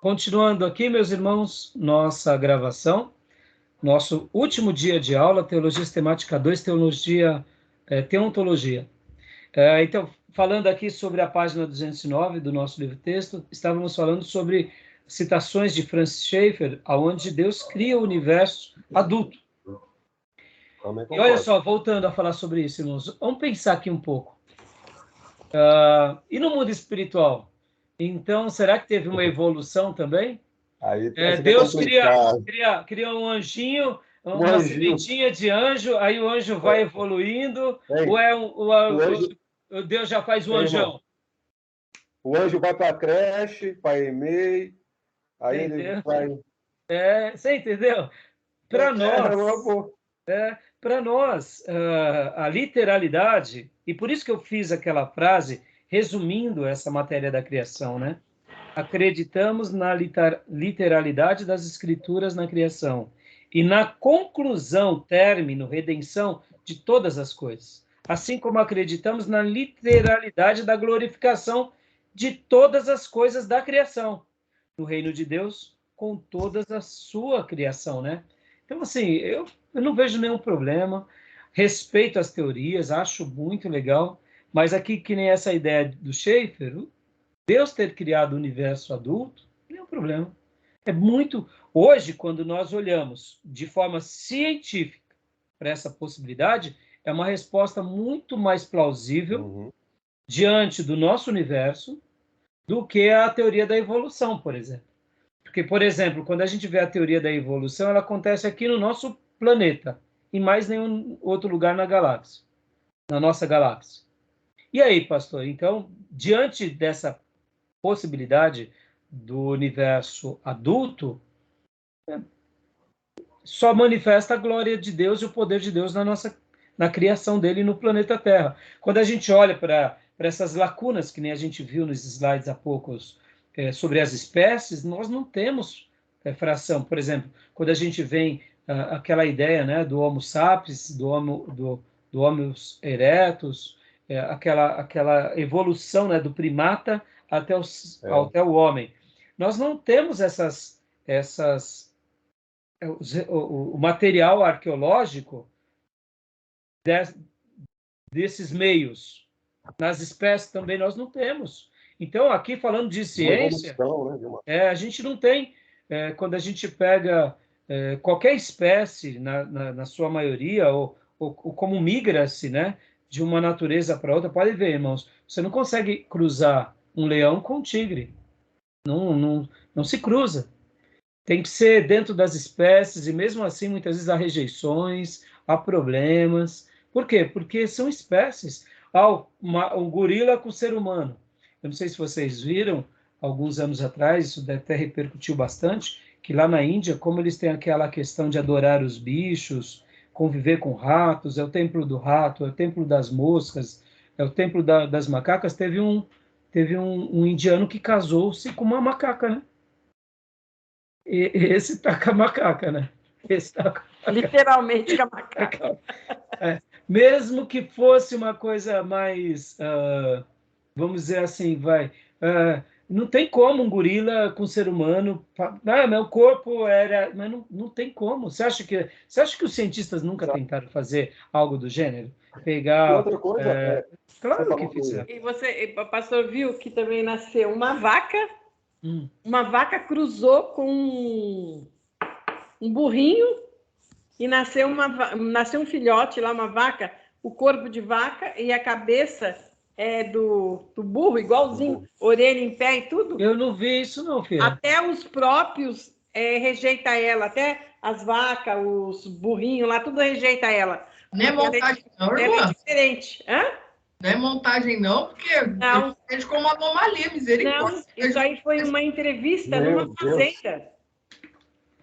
Continuando aqui, meus irmãos, nossa gravação, nosso último dia de aula, Teologia Sistemática 2, Teontologia. Então, falando aqui sobre a página 209 do nosso livro-texto, estávamos falando sobre citações de Francis Schaeffer, onde Deus cria o universo adulto. E olha só, voltando a falar sobre isso, irmãos, vamos pensar aqui um pouco. E no mundo espiritual? Então, será que teve uma evolução também? Deus cria um anjinho, uma sementinha de anjo, aí o anjo vai evoluindo, ou Deus já faz o anjão? O anjo vai para a creche, para a EMEI, aí ele vai... Você entendeu? Para nós, a literalidade, e por isso que eu fiz aquela frase, resumindo essa matéria da criação, né? Acreditamos na literalidade das escrituras na criação e na conclusão, término, redenção de todas as coisas. Assim como acreditamos na literalidade da glorificação de todas as coisas da criação, no reino de Deus, com toda a sua criação, né? Então, assim, eu não vejo nenhum problema, respeito as teorias, acho muito legal, mas aqui, que nem essa ideia do Schaeffer, Deus ter criado o universo adulto, não é um problema. É muito... Hoje, quando nós olhamos de forma científica para essa possibilidade, é uma resposta muito mais plausível diante do nosso universo do que a teoria da evolução, por exemplo. Porque, por exemplo, quando a gente vê a teoria da evolução, ela acontece aqui no nosso planeta, em mais nenhum outro lugar na galáxia, na nossa galáxia. E aí, pastor? Então, diante dessa possibilidade do universo adulto, só manifesta a glória de Deus e o poder de Deus na criação dele no planeta Terra. Quando a gente olha para essas lacunas, que nem a gente viu nos slides há poucos, sobre as espécies, nós não temos fração. Por exemplo, quando a gente vem aquela ideia, né, do Homo sapiens, do Homo erectus, aquela evolução, né, do primata até o homem. Nós não temos o material arqueológico desses meios. Nas espécies também nós não temos. Então, aqui falando de ciência, a gente não tem. Quando a gente pega qualquer espécie, na sua maioria, ou como migra-se, né, de uma natureza para outra, pode ver, irmãos, você não consegue cruzar um leão com um tigre. Não se cruza. Tem que ser dentro das espécies, e mesmo assim, muitas vezes há rejeições, há problemas. Por quê? Porque são espécies. Um gorila com o ser humano. Eu não sei se vocês viram, alguns anos atrás, isso até repercutiu bastante, que lá na Índia, como eles têm aquela questão de adorar os bichos, conviver com ratos, é o templo do rato, é o templo das moscas, é o templo das macacas, teve um indiano que casou-se com uma macaca, né? Esse tá com a macaca, né? Esse tá com a macaca. Literalmente com a macaca. Mesmo que fosse uma coisa mais, vamos dizer assim, não tem como um gorila com um ser humano. Meu corpo era. Mas não tem como. Você acha que os cientistas nunca tentaram fazer algo do gênero? Pegar. Outra coisa, claro que fizeram. E você, pastor, viu que também nasceu uma vaca. Uma vaca cruzou com um burrinho e nasceu um filhote lá, uma vaca, o corpo de vaca e a cabeça do burro, igualzinho, orelha em pé e tudo. Eu não vi isso não, filho. Até os próprios rejeitam ela, até as vacas, os burrinhos lá, tudo rejeita ela. Não é montagem não, irmã? Ela é diferente. Não é montagem não, porque não. Eles como uma anomalia, misericórdia. Não, isso aí foi uma entrevista numa fazenda.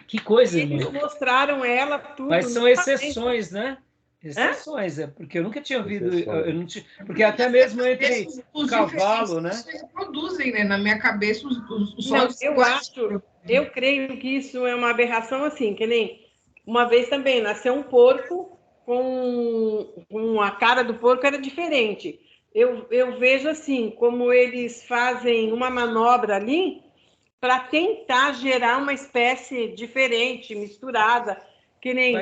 Que coisa, eles irmão. Mostraram ela tudo. Mas são exceções, né? Exceções, porque eu nunca tinha ouvido, porque até mesmo entre o cavalo, né? Eles produzem, né? Na minha cabeça, os não, eu creio que isso é uma aberração assim, que nem uma vez também nasceu um porco com a cara do porco era diferente. Eu vejo assim, como eles fazem uma manobra ali, para tentar gerar uma espécie diferente, misturada, que nem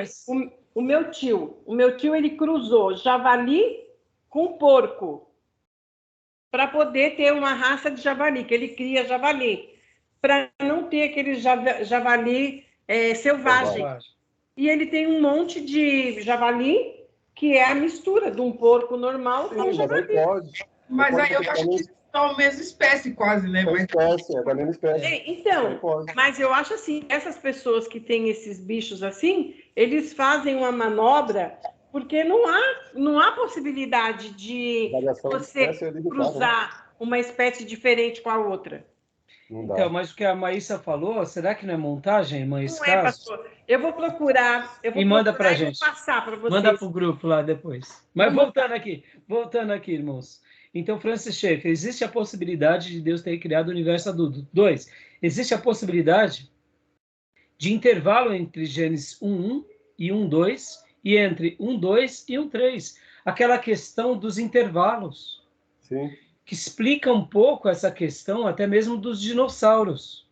o meu tio. O meu tio, ele cruzou javali com porco para poder ter uma raça de javali, que ele cria javali, para não ter aquele javali selvagem. E ele tem um monte de javali, que é a mistura de um porco normal com javali. Mas aí eu acho que são a mesma espécie quase, né? É da mesma espécie. Então, mas eu acho assim, essas pessoas que têm esses bichos assim, eles fazem uma manobra porque não há possibilidade de você cruzar uma espécie diferente com a outra. Então, mas o que a Maísa falou, será que não é montagem, irmã? Não é, pastor. Eu vou procurar. E manda para a gente. Vou passar para vocês. Manda para o grupo lá depois. Mas voltando aqui, irmãos. Então, Francis Schaeffer, existe a possibilidade de Deus ter criado o universo adulto. 2. Existe a possibilidade de intervalo entre Gênesis 1:1 e 1:2 e entre 1:2 e 1:3. Aquela questão dos intervalos. Sim. Que explica um pouco essa questão até mesmo dos dinossauros.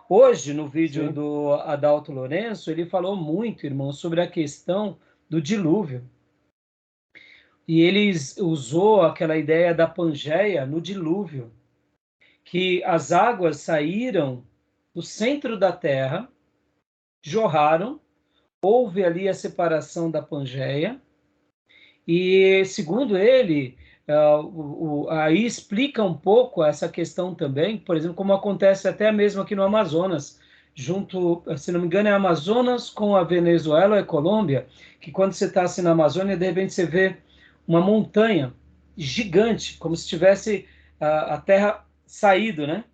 Hoje, no vídeo do Adalto Lourenço, ele falou muito, irmão, sobre a questão do dilúvio. E ele usou aquela ideia da Pangeia no dilúvio, que as águas saíram do centro da Terra, jorraram, houve ali a separação da Pangeia, e, segundo ele, aí explica um pouco essa questão também, por exemplo, como acontece até mesmo aqui no Amazonas, junto, se não me engano, é Amazonas com a Venezuela e Colômbia, que quando você está assim na Amazônia, de repente você vê uma montanha gigante, como se tivesse a terra saído, né?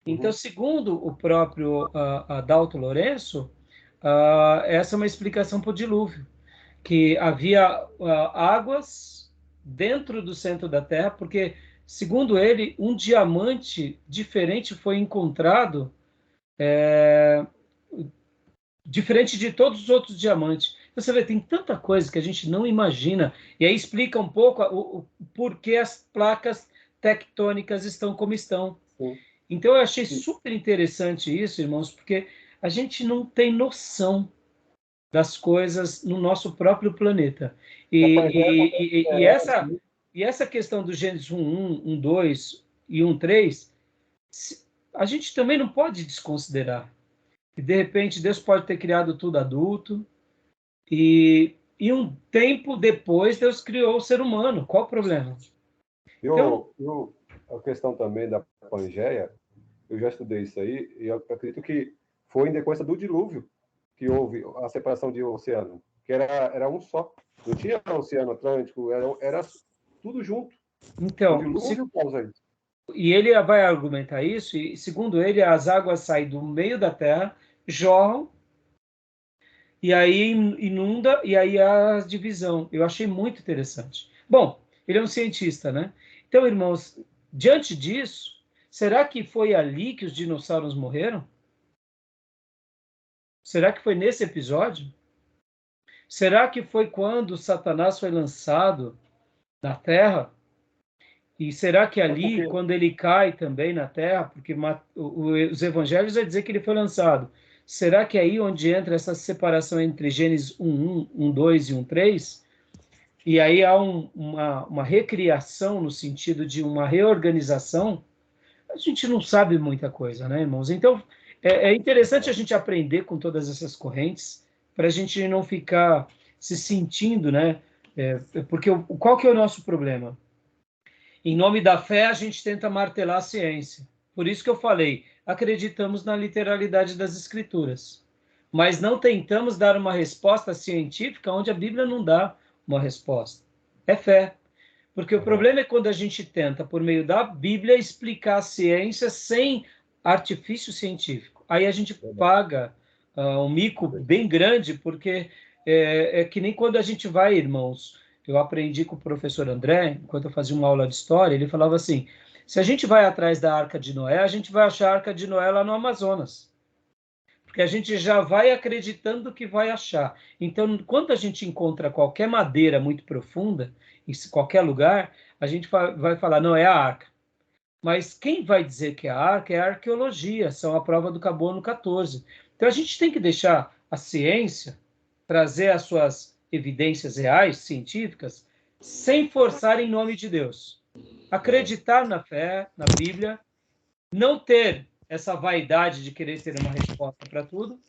Então, segundo o próprio Adalto Lourenço, essa é uma explicação para o dilúvio, que havia águas dentro do centro da Terra, porque, segundo ele, um diamante diferente foi encontrado, diferente de todos os outros diamantes. Você vê, tem tanta coisa que a gente não imagina, e aí explica um pouco o porquê as placas tectônicas estão como estão. Sim. Então, eu achei super interessante isso, irmãos, porque a gente não tem noção das coisas no nosso próprio planeta. E essa questão do Gênesis 1:1, 1:2 e 1:3, a gente também não pode desconsiderar. E, de repente, Deus pode ter criado tudo adulto, e um tempo depois Deus criou o ser humano. Qual o problema? A questão também da Pangeia, eu já estudei isso aí, e eu acredito que foi em decorrência do dilúvio que houve a separação de oceano, que era um só. Não tinha Oceano Atlântico, era tudo junto. Então, o dilúvio causa isso. E ele vai argumentar isso, e segundo ele, as águas saem do meio da terra, jorram, e aí inunda, e aí há a divisão. Eu achei muito interessante. Bom, ele é um cientista, né? Então, irmãos, diante disso, será que foi ali que os dinossauros morreram? Será que foi nesse episódio? Será que foi quando Satanás foi lançado na Terra? E será que ali, quando ele cai também na Terra, porque os evangelhos vai dizer que ele foi lançado, será que é aí onde entra essa separação entre Gênesis 1:1, 1:2 e 1:3? E aí há uma recriação no sentido de uma reorganização? A gente não sabe muita coisa, né, irmãos? Então, é interessante a gente aprender com todas essas correntes, para a gente não ficar se sentindo, né? Porque qual que é o nosso problema? Em nome da fé, a gente tenta martelar a ciência. Por isso que eu falei, acreditamos na literalidade das Escrituras, mas não tentamos dar uma resposta científica onde a Bíblia não dá uma resposta. É fé. Porque o problema é quando a gente tenta, por meio da Bíblia, explicar a ciência sem artifício científico. Aí a gente paga um mico bem grande, porque é que nem quando a gente vai, irmãos. Eu aprendi com o professor André, enquanto eu fazia uma aula de história, ele falava assim, se a gente vai atrás da Arca de Noé, a gente vai achar a Arca de Noé lá no Amazonas. Porque a gente já vai acreditando que vai achar. Então, quando a gente encontra qualquer madeira muito profunda, em qualquer lugar, a gente vai falar, não, é a Arca. Mas quem vai dizer que é a arca é a arqueologia, são a prova do carbono 14. Então a gente tem que deixar a ciência trazer as suas evidências reais, científicas, sem forçar em nome de Deus. Acreditar na fé, na Bíblia, não ter essa vaidade de querer ter uma resposta para tudo,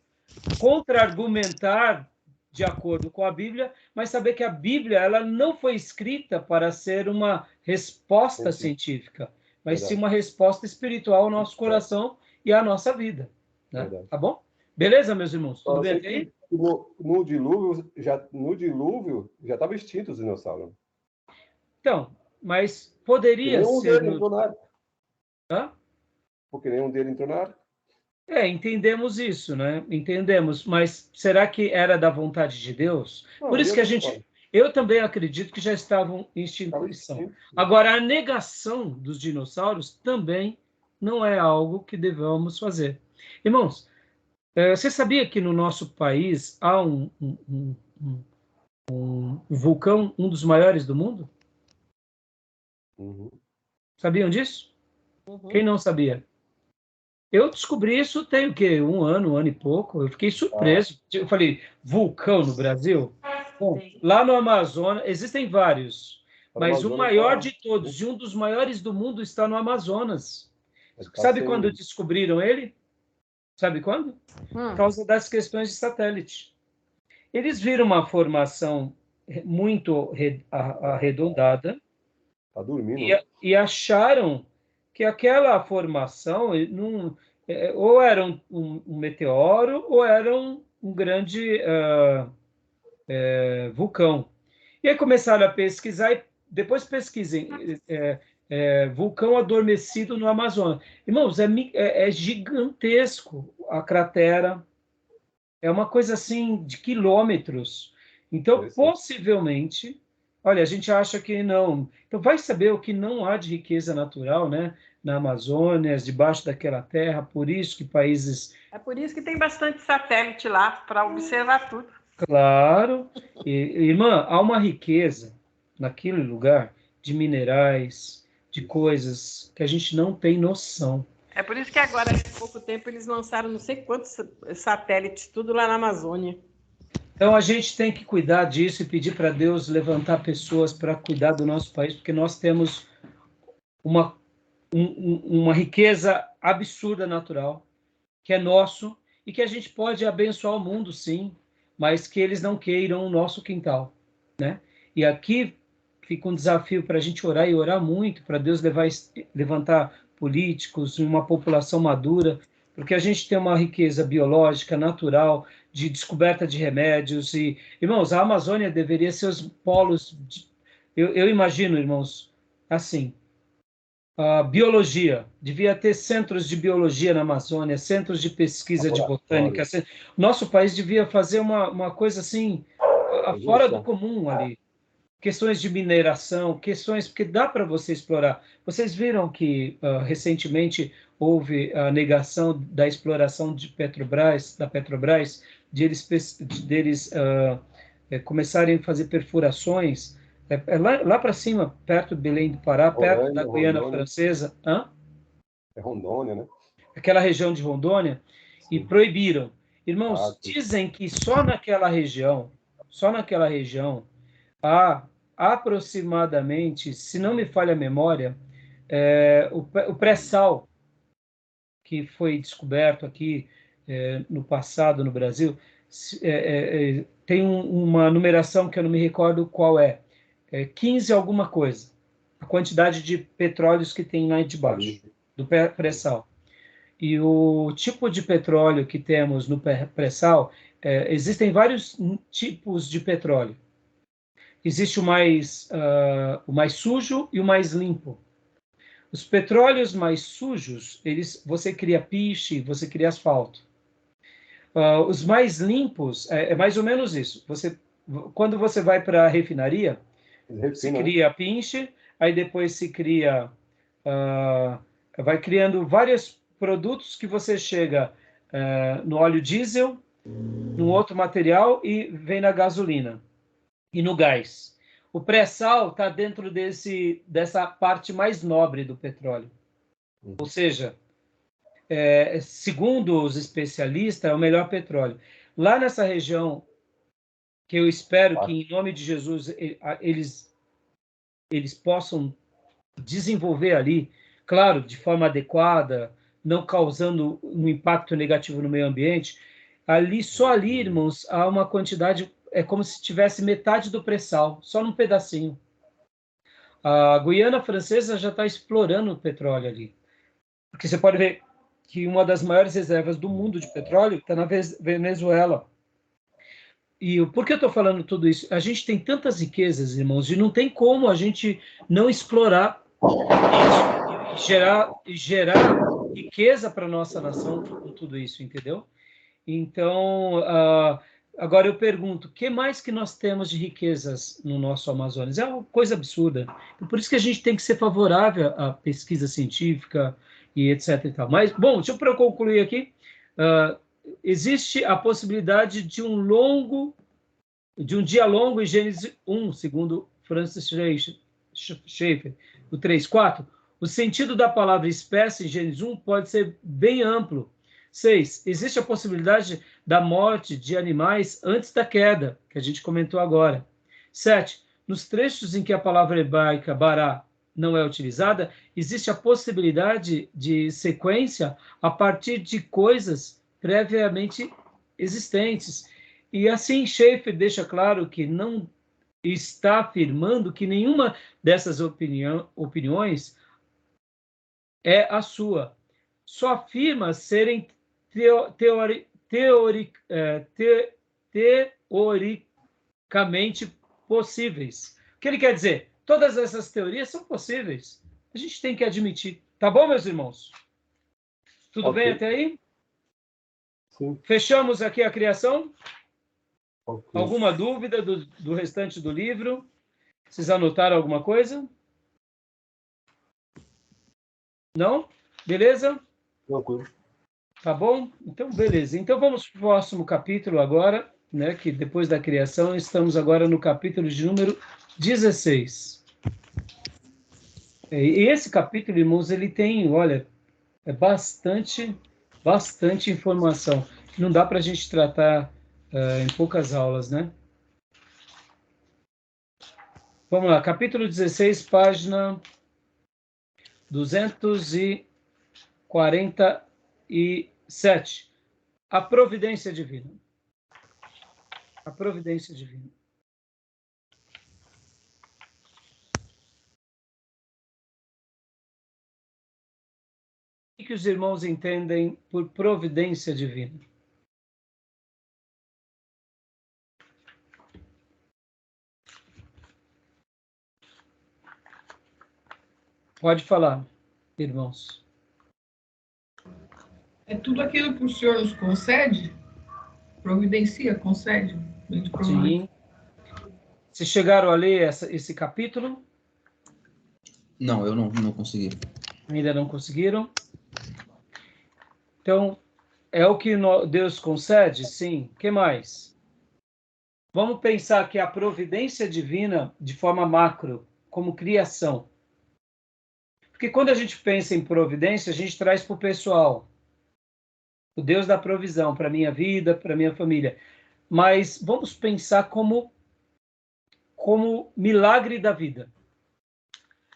contra-argumentar de acordo com a Bíblia, mas saber que a Bíblia ela não foi escrita para ser uma resposta científica, mas sim uma resposta espiritual ao nosso coração e à nossa vida. Né? Tá bom? Beleza, meus irmãos? Tudo bem aí? No dilúvio já estava extinto os dinossauros. Então, mas poderia ser... Hã? Porque nenhum deles entrou na arca. Entendemos isso, né? Entendemos, mas será que era da vontade de Deus? Não, por isso que a gente... Eu também acredito que já estavam em extinção. Agora, a negação dos dinossauros também não é algo que devamos fazer. Irmãos, você sabia que no nosso país há um vulcão, um dos maiores do mundo? Uhum. Sabiam disso? Uhum. Quem não sabia? Eu descobri isso tem o quê? Um ano e pouco. Eu fiquei surpreso. Eu falei, vulcão no Brasil? Bom, lá no Amazonas, existem vários, mas o maior de todos, e um dos maiores do mundo, está no Amazonas. Sabe quando descobriram ele? Sabe quando? Por causa das questões de satélite. Eles viram uma formação muito arredondada e acharam que aquela formação ou era um meteoro ou era um grande vulcão. E aí começaram a pesquisar, e depois pesquisem vulcão adormecido no Amazonas. Irmãos, é gigantesco a cratera, é uma coisa assim de quilômetros. Então, possivelmente, olha, a gente acha que não. Então, vai saber o que não há de riqueza natural, né? Na Amazônia, debaixo daquela terra, por isso que países... É por isso que tem bastante satélite lá, para observar tudo. Claro. Irmã, há uma riqueza naquele lugar de minerais, de coisas que a gente não tem noção. É por isso que agora, há pouco tempo, eles lançaram não sei quantos satélites, tudo lá na Amazônia. Então, a gente tem que cuidar disso e pedir para Deus levantar pessoas para cuidar do nosso país, porque nós temos uma riqueza absurda natural, que é nosso, e que a gente pode abençoar o mundo, sim, mas que eles não queiram o nosso quintal, né? E aqui fica um desafio para a gente orar e orar muito, para Deus levantar políticos, uma população madura, porque a gente tem uma riqueza biológica, natural, de descoberta de remédios. E, irmãos, a Amazônia deveria ser os polos... Eu imagino, irmãos, assim, a biologia, devia ter centros de biologia na Amazônia, centros de pesquisa de botânica. Nosso país devia fazer uma coisa assim, fora do comum ali. Questões de mineração, questões, porque dá para você explorar. Vocês viram que recentemente houve a negação da exploração da Petrobras, de eles começarem a fazer perfurações lá para cima, perto de Belém do Pará, perto da Guiana Francesa. É Rondônia, né? Aquela região de Rondônia, e proibiram. Irmãos, dizem que só naquela região, há aproximadamente, se não me falha a memória, o pré-sal que foi descoberto aqui no passado no Brasil, tem uma numeração que eu não me recordo qual 15 alguma coisa, a quantidade de petróleos que tem lá debaixo do pré-sal. E o tipo de petróleo que temos no pré-sal, existem vários tipos de petróleo. Existe o mais sujo e o mais limpo. Os petróleos mais sujos, você cria piche, você cria asfalto. Os mais limpos, é mais ou menos isso. Quando você vai para a refinaria, se cria pinche, aí depois se cria... vai criando vários produtos que você chega no óleo diesel, no outro material e vem na gasolina e no gás. O pré-sal está dentro dessa parte mais nobre do petróleo. Ou seja, segundo os especialistas, é o melhor petróleo. Lá nessa região, que eu espero que, em nome de Jesus, eles possam desenvolver ali, claro, de forma adequada, não causando um impacto negativo no meio ambiente. Só ali, irmãos, há uma quantidade, é como se tivesse metade do pré-sal, só num pedacinho. A Guiana Francesa já está explorando o petróleo ali. Porque você pode ver que uma das maiores reservas do mundo de petróleo está na Venezuela. E por que eu estou falando tudo isso? A gente tem tantas riquezas, irmãos, e não tem como a gente não explorar e gerar riqueza para a nossa nação com tudo isso, entendeu? Então, agora eu pergunto, o que mais que nós temos de riquezas no nosso Amazonas? É uma coisa absurda. Por isso que a gente tem que ser favorável à pesquisa científica e etc. E tal. Mas, bom, deixa eu concluir aqui. Existe a possibilidade de um dia longo em Gênesis 1, segundo Francis Schaeffer, o 3:4. O sentido da palavra espécie em Gênesis 1 pode ser bem amplo. 6. Existe a possibilidade da morte de animais antes da queda, que a gente comentou agora. 7. Nos trechos em que a palavra hebraica bará não é utilizada, existe a possibilidade de sequência a partir de coisas previamente existentes. E assim, Schaeffer deixa claro que não está afirmando que nenhuma dessas opiniões é a sua. Só afirma serem teoricamente possíveis. O que ele quer dizer? Todas essas teorias são possíveis. A gente tem que admitir. Tá bom, meus irmãos? Tudo bem até aí? Sim. Fechamos aqui a criação? Okay. Alguma dúvida do restante do livro? Vocês anotaram alguma coisa? Não? Beleza? Tranquilo. Tá bom? Então, beleza. Então, vamos para o próximo capítulo agora, né? Que depois da criação, estamos agora no capítulo de número 16. E esse capítulo, irmãos, ele tem, olha, bastante informação. Não dá para a gente tratar em poucas aulas, né? Vamos lá, capítulo 16, página 247. A providência divina. A providência divina. O que os irmãos entendem por providência divina? Pode falar, irmãos. É tudo aquilo que o Senhor nos concede, providencia, concede. Sim. Vocês chegaram a ler esse capítulo? Não, eu não consegui. Ainda não conseguiram? Então, é o que Deus concede? Sim. O que mais? Vamos pensar que a providência divina, de forma macro, como criação. Porque quando a gente pensa em providência, a gente traz para o pessoal. O Deus da provisão para a minha vida, para a minha família. Mas vamos pensar como milagre da vida.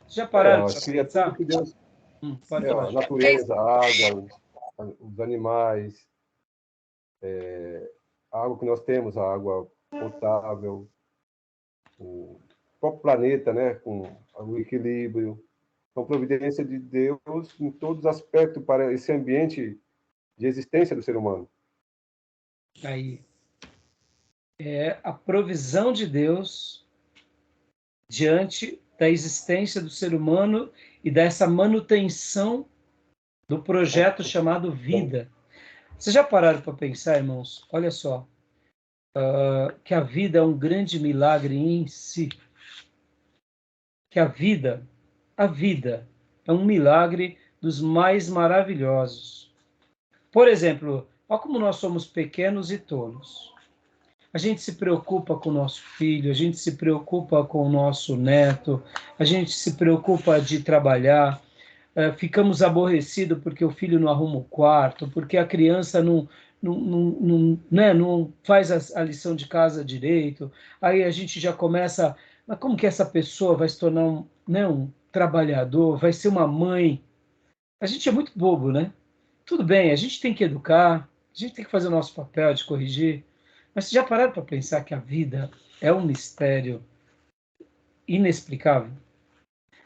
Já pararam para pensar? Que Deus, pode falar. A natureza, a água, os animais, a água que nós temos, a água potável, o próprio planeta, né, com o equilíbrio. Então, providência de Deus em todos os aspectos para esse ambiente de existência do ser humano. Aí. É a provisão de Deus diante da existência do ser humano e dessa manutenção do projeto chamado vida. Vocês já pararam para pensar, irmãos? Olha só, que a vida é um grande milagre em si. Que a vida é um milagre dos mais maravilhosos. Por exemplo, olha como nós somos pequenos e tolos. A gente se preocupa com o nosso filho, a gente se preocupa com o nosso neto, a gente se preocupa de trabalhar, ficamos aborrecidos porque o filho não arruma o quarto, porque a criança não faz a lição de casa direito. Aí a gente já começa, mas como que essa pessoa vai se tornar um trabalhador, vai ser uma mãe? A gente é muito bobo, né? Tudo bem, a gente tem que educar, a gente tem que fazer o nosso papel de corrigir, mas vocês já pararam para pensar que a vida é um mistério inexplicável?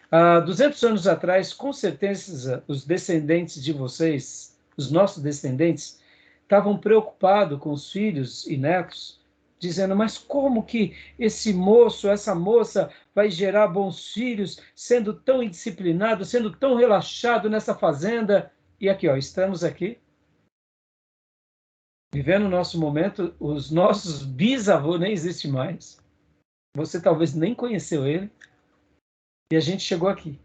Há 200 anos atrás, com certeza, os descendentes de vocês, os nossos descendentes, estavam preocupados com os filhos e netos, dizendo, mas como que esse moço, essa moça vai gerar bons filhos, sendo tão indisciplinado, sendo tão relaxado nessa fazenda? E aqui, ó, estamos aqui, vivendo o nosso momento, os nossos bisavôs nem existem mais, você talvez nem conheceu ele, e a gente chegou aqui.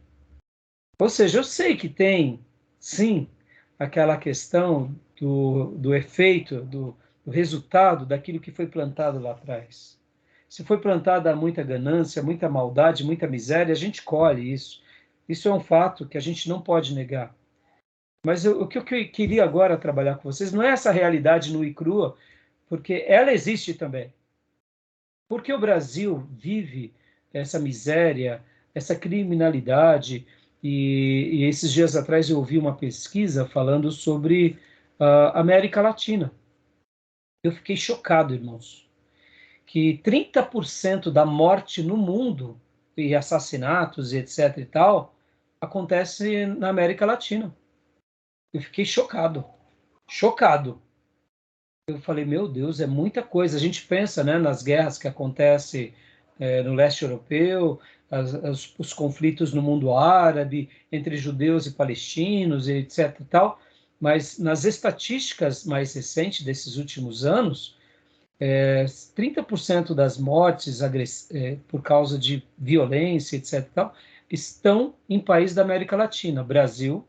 Ou seja, eu sei que tem, sim, aquela questão do efeito, do resultado daquilo que foi plantado lá atrás. Se foi plantada muita ganância, muita maldade, muita miséria, a gente colhe isso. Isso é um fato que a gente não pode negar. Mas o que eu queria agora trabalhar com vocês não é essa realidade nua e crua, porque ela existe também. Porque o Brasil vive essa miséria, essa criminalidade, e esses dias atrás eu ouvi uma pesquisa falando sobre a América Latina. Eu fiquei chocado, irmãos, que 30% da morte no mundo, e assassinatos e etc e tal, acontece na América Latina. Eu fiquei chocado, chocado. Eu falei, meu Deus, é muita coisa. A gente pensa, né, nas guerras que acontecem no leste europeu, os conflitos no mundo árabe, entre judeus e palestinos, etc. e tal, mas nas estatísticas mais recentes desses últimos anos, 30% das mortes por causa de violência, etc. e tal, estão em países da América Latina, Brasil,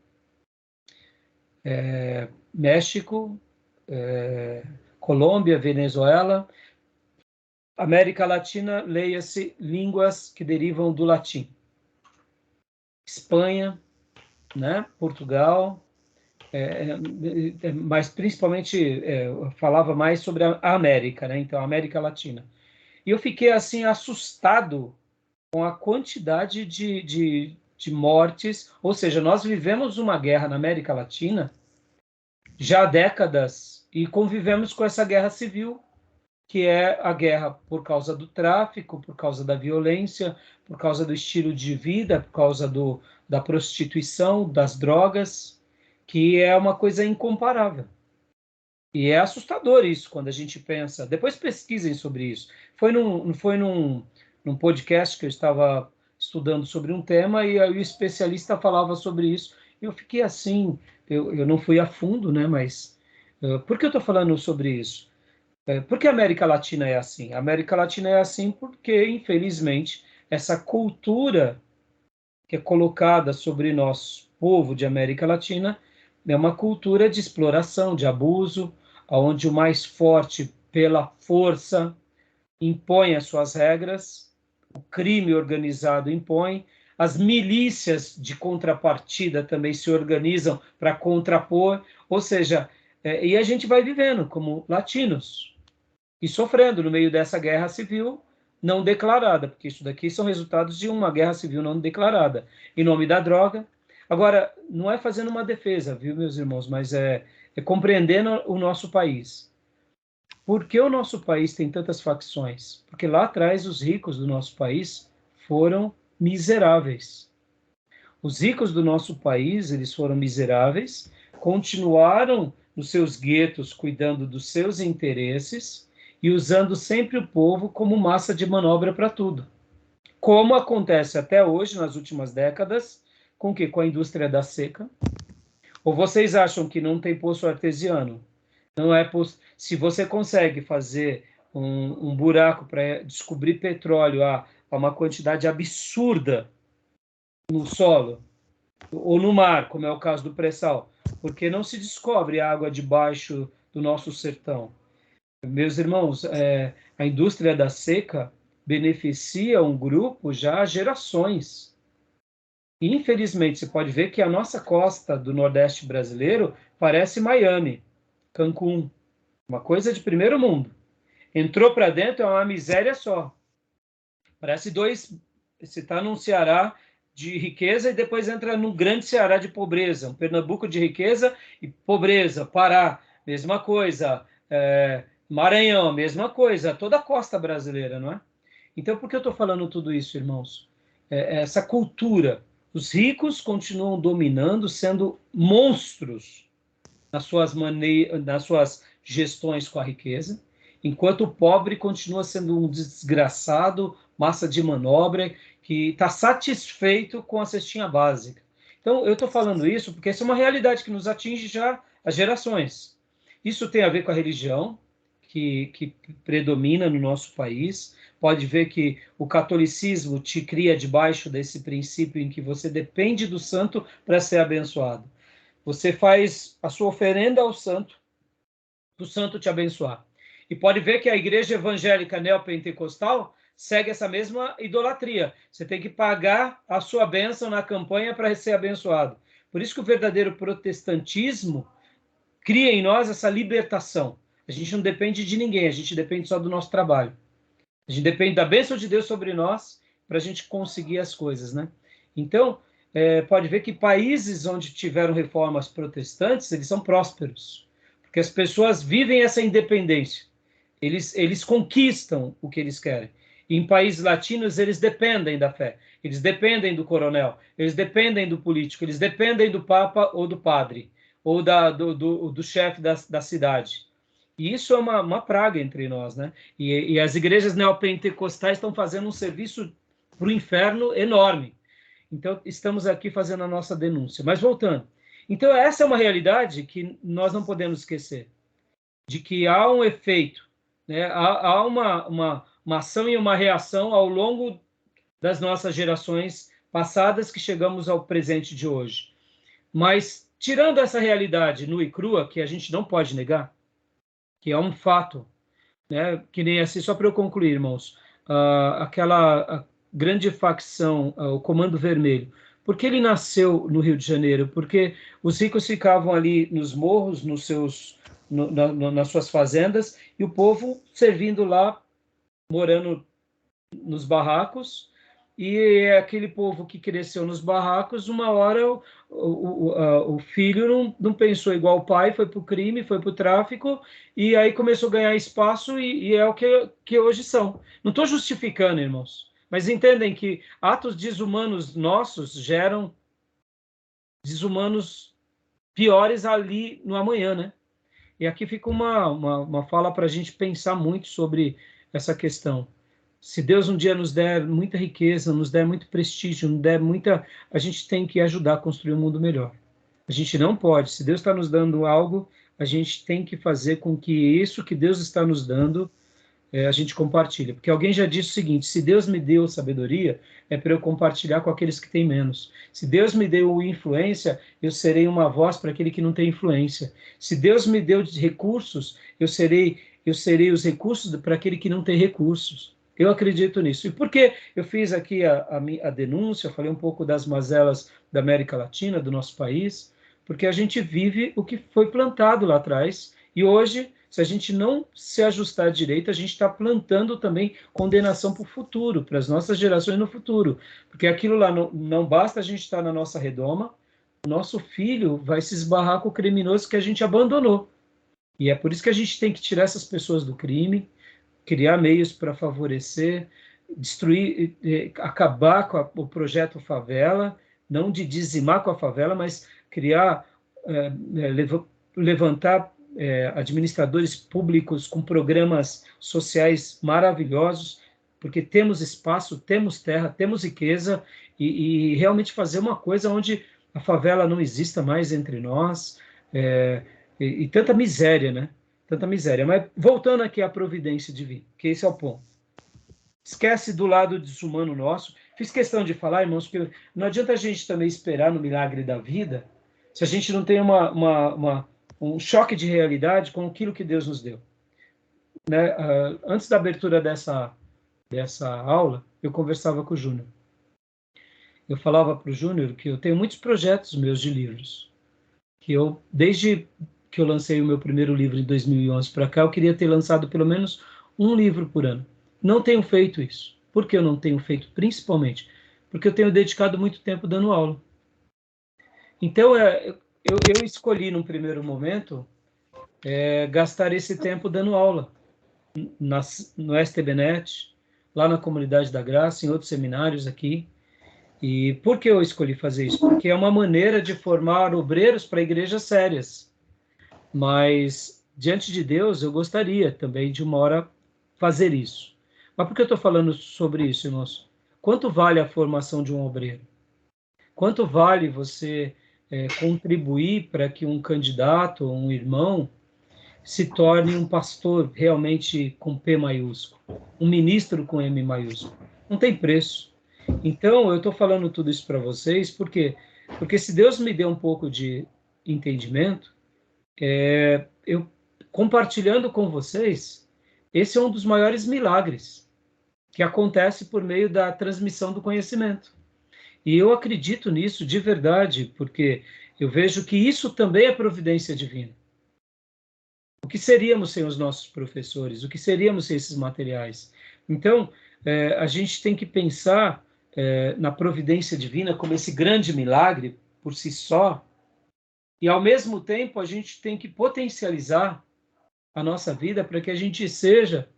México, Colômbia, Venezuela, América Latina, leia-se línguas que derivam do latim. Espanha, né? Portugal, mas principalmente eu falava mais sobre a América, né? Então, a América Latina. E eu fiquei assim assustado com a quantidade de mortes, ou seja, nós vivemos uma guerra na América Latina já há décadas e convivemos com essa guerra civil, que é a guerra por causa do tráfico, por causa da violência, por causa do estilo de vida, por causa da prostituição, das drogas, que é uma coisa incomparável. E é assustador isso quando a gente pensa. Depois pesquisem sobre isso. Foi num podcast que eu estava estudando sobre um tema e aí o especialista falava sobre isso. E eu fiquei assim, eu não fui a fundo, né? Mas por que eu estou falando sobre isso? Por que a América Latina é assim? A América Latina é assim porque, infelizmente, essa cultura que é colocada sobre nosso povo de América Latina é uma cultura de exploração, de abuso, onde o mais forte, pela força, impõe as suas regras, o crime organizado impõe, as milícias de contrapartida também se organizam para contrapor, ou seja, e a gente vai vivendo como latinos, e sofrendo no meio dessa guerra civil não declarada, porque isso daqui são resultados de uma guerra civil não declarada, em nome da droga. Agora, não é fazendo uma defesa, viu, meus irmãos, mas é compreendendo o nosso país. Por que o nosso país tem tantas facções? Porque lá atrás os ricos do nosso país foram miseráveis. Os ricos do nosso país, eles foram miseráveis, continuaram nos seus guetos cuidando dos seus interesses, e usando sempre o povo como massa de manobra para tudo. Como acontece até hoje, nas últimas décadas, com a indústria da seca. Ou vocês acham que não tem poço artesiano? Não é se você consegue fazer um buraco para descobrir petróleo a uma quantidade absurda no solo, ou no mar, como é o caso do pré-sal, porque não se descobre água debaixo do nosso sertão? Meus irmãos, a indústria da seca beneficia um grupo já há gerações. E, infelizmente, você pode ver que a nossa costa do Nordeste brasileiro parece Miami, Cancún, uma coisa de primeiro mundo. Entrou para dentro, é uma miséria só. Parece dois. Você está num Ceará de riqueza e depois entra num grande Ceará de pobreza. Um Pernambuco de riqueza e pobreza. Pará, mesma coisa. Maranhão, mesma coisa. Toda a costa brasileira, não é? Então, por que eu estou falando tudo isso, irmãos? Essa cultura. Os ricos continuam dominando, sendo monstros nas suas gestões com a riqueza, enquanto o pobre continua sendo um desgraçado, massa de manobra, que está satisfeito com a cestinha básica. Então, eu estou falando isso porque essa é uma realidade que nos atinge já as gerações. Isso tem a ver com a religião, que predomina no nosso país. Pode ver que o catolicismo te cria debaixo desse princípio em que você depende do santo para ser abençoado. Você faz a sua oferenda ao santo, para o santo te abençoar. E pode ver que a igreja evangélica neopentecostal segue essa mesma idolatria. Você tem que pagar a sua bênção na campanha para ser abençoado. Por isso que o verdadeiro protestantismo cria em nós essa libertação. A gente não depende de ninguém, a gente depende só do nosso trabalho. A gente depende da bênção de Deus sobre nós para a gente conseguir as coisas, né? Então, pode ver que países onde tiveram reformas protestantes, eles são prósperos, porque as pessoas vivem essa independência. Eles conquistam o que eles querem. E em países latinos, eles dependem da fé, eles dependem do coronel, eles dependem do político, eles dependem do papa ou do padre, ou do chefe da cidade. E isso é uma praga entre nós, né? E as igrejas neopentecostais estão fazendo um serviço para o inferno enorme. Então, estamos aqui fazendo a nossa denúncia. Mas voltando. Então, essa é uma realidade que nós não podemos esquecer, de que há um efeito, né? Há uma ação e uma reação ao longo das nossas gerações passadas que chegamos ao presente de hoje. Mas, tirando essa realidade nua e crua, que a gente não pode negar, que é um fato, né? Que nem assim, só para eu concluir, irmãos, aquela grande facção, o Comando Vermelho, por que ele nasceu no Rio de Janeiro? Porque os ricos ficavam ali nos morros, nas suas fazendas, e o povo servindo lá, morando nos barracos, e aquele povo que cresceu nos barracos, uma hora o filho não pensou igual o pai, foi para o crime, foi para o tráfico, e aí começou a ganhar espaço, e é o que hoje são. Não estou justificando, irmãos, mas entendem que atos desumanos nossos geram desumanos piores ali no amanhã, né? E aqui fica uma fala para a gente pensar muito sobre essa questão. Se Deus um dia nos der muita riqueza, nos der muito prestígio, nos der muita... A gente tem que ajudar a construir um mundo melhor. A gente não pode. Se Deus está nos dando algo, a gente tem que fazer com que isso que Deus está nos dando, a gente compartilhe. Porque alguém já disse o seguinte, se Deus me deu sabedoria, é para eu compartilhar com aqueles que têm menos. Se Deus me deu influência, eu serei uma voz para aquele que não tem influência. Se Deus me deu recursos, eu serei os recursos para aquele que não tem recursos. Eu acredito nisso. E por que eu fiz aqui a denúncia, falei um pouco das mazelas da América Latina, do nosso país, porque a gente vive o que foi plantado lá atrás, e hoje, se a gente não se ajustar direito, a gente está plantando também condenação para o futuro, para as nossas gerações no futuro, porque aquilo lá não basta a gente estar na nossa redoma, o nosso filho vai se esbarrar com o criminoso que a gente abandonou. E é por isso que a gente tem que tirar essas pessoas do crime, criar meios para favorecer, destruir, acabar com o projeto favela, não de dizimar com a favela, mas criar, levantar administradores públicos com programas sociais maravilhosos, porque temos espaço, temos terra, temos riqueza, e realmente fazer uma coisa onde a favela não exista mais entre nós, e tanta miséria, né? Tanta miséria. Mas voltando aqui à providência divina, que esse é o ponto. Esquece do lado desumano nosso. Fiz questão de falar, irmãos, que não adianta a gente também esperar no milagre da vida se a gente não tem um choque de realidade com aquilo que Deus nos deu. Né? Antes da abertura dessa aula, eu conversava com o Júnior. eu falava para o Júnior que eu tenho muitos projetos meus de livros, que eu, desde que eu lancei o meu primeiro livro em 2011 para cá, eu queria ter lançado pelo menos um livro por ano. Não tenho feito isso. Por que eu não tenho feito? Principalmente porque eu tenho dedicado muito tempo dando aula. Então, eu escolhi, num primeiro momento, gastar esse tempo dando aula no STBnet, lá na Comunidade da Graça, em outros seminários aqui. E por que eu escolhi fazer isso? Porque é uma maneira de formar obreiros para igrejas sérias. Mas, diante de Deus, eu gostaria também de uma hora fazer isso. Mas por que eu estou falando sobre isso, irmãos? Quanto vale a formação de um obreiro? Quanto vale você contribuir para que um candidato ou um irmão se torne um pastor realmente com P maiúsculo, um ministro com M maiúsculo? Não tem preço. Então, eu estou falando tudo isso para vocês, porque se Deus me deu um pouco de entendimento, eu compartilhando com vocês, esse é um dos maiores milagres que acontece por meio da transmissão do conhecimento. E eu acredito nisso de verdade, porque eu vejo que isso também é providência divina. O que seríamos sem os nossos professores? O que seríamos sem esses materiais? Então, a gente tem que pensar na providência divina como esse grande milagre por si só, e ao mesmo tempo a gente tem que potencializar a nossa vida para que a gente seja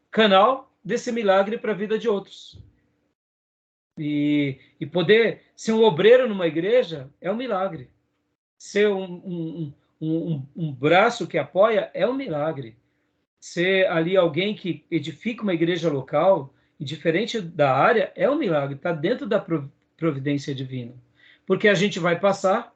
canal desse milagre para a vida de outros. E poder ser um obreiro numa igreja é um milagre. Ser um braço que apoia é um milagre. Ser ali alguém que edifica uma igreja local, indiferente da área, é um milagre. Está dentro da providência divina. Porque a gente vai passar,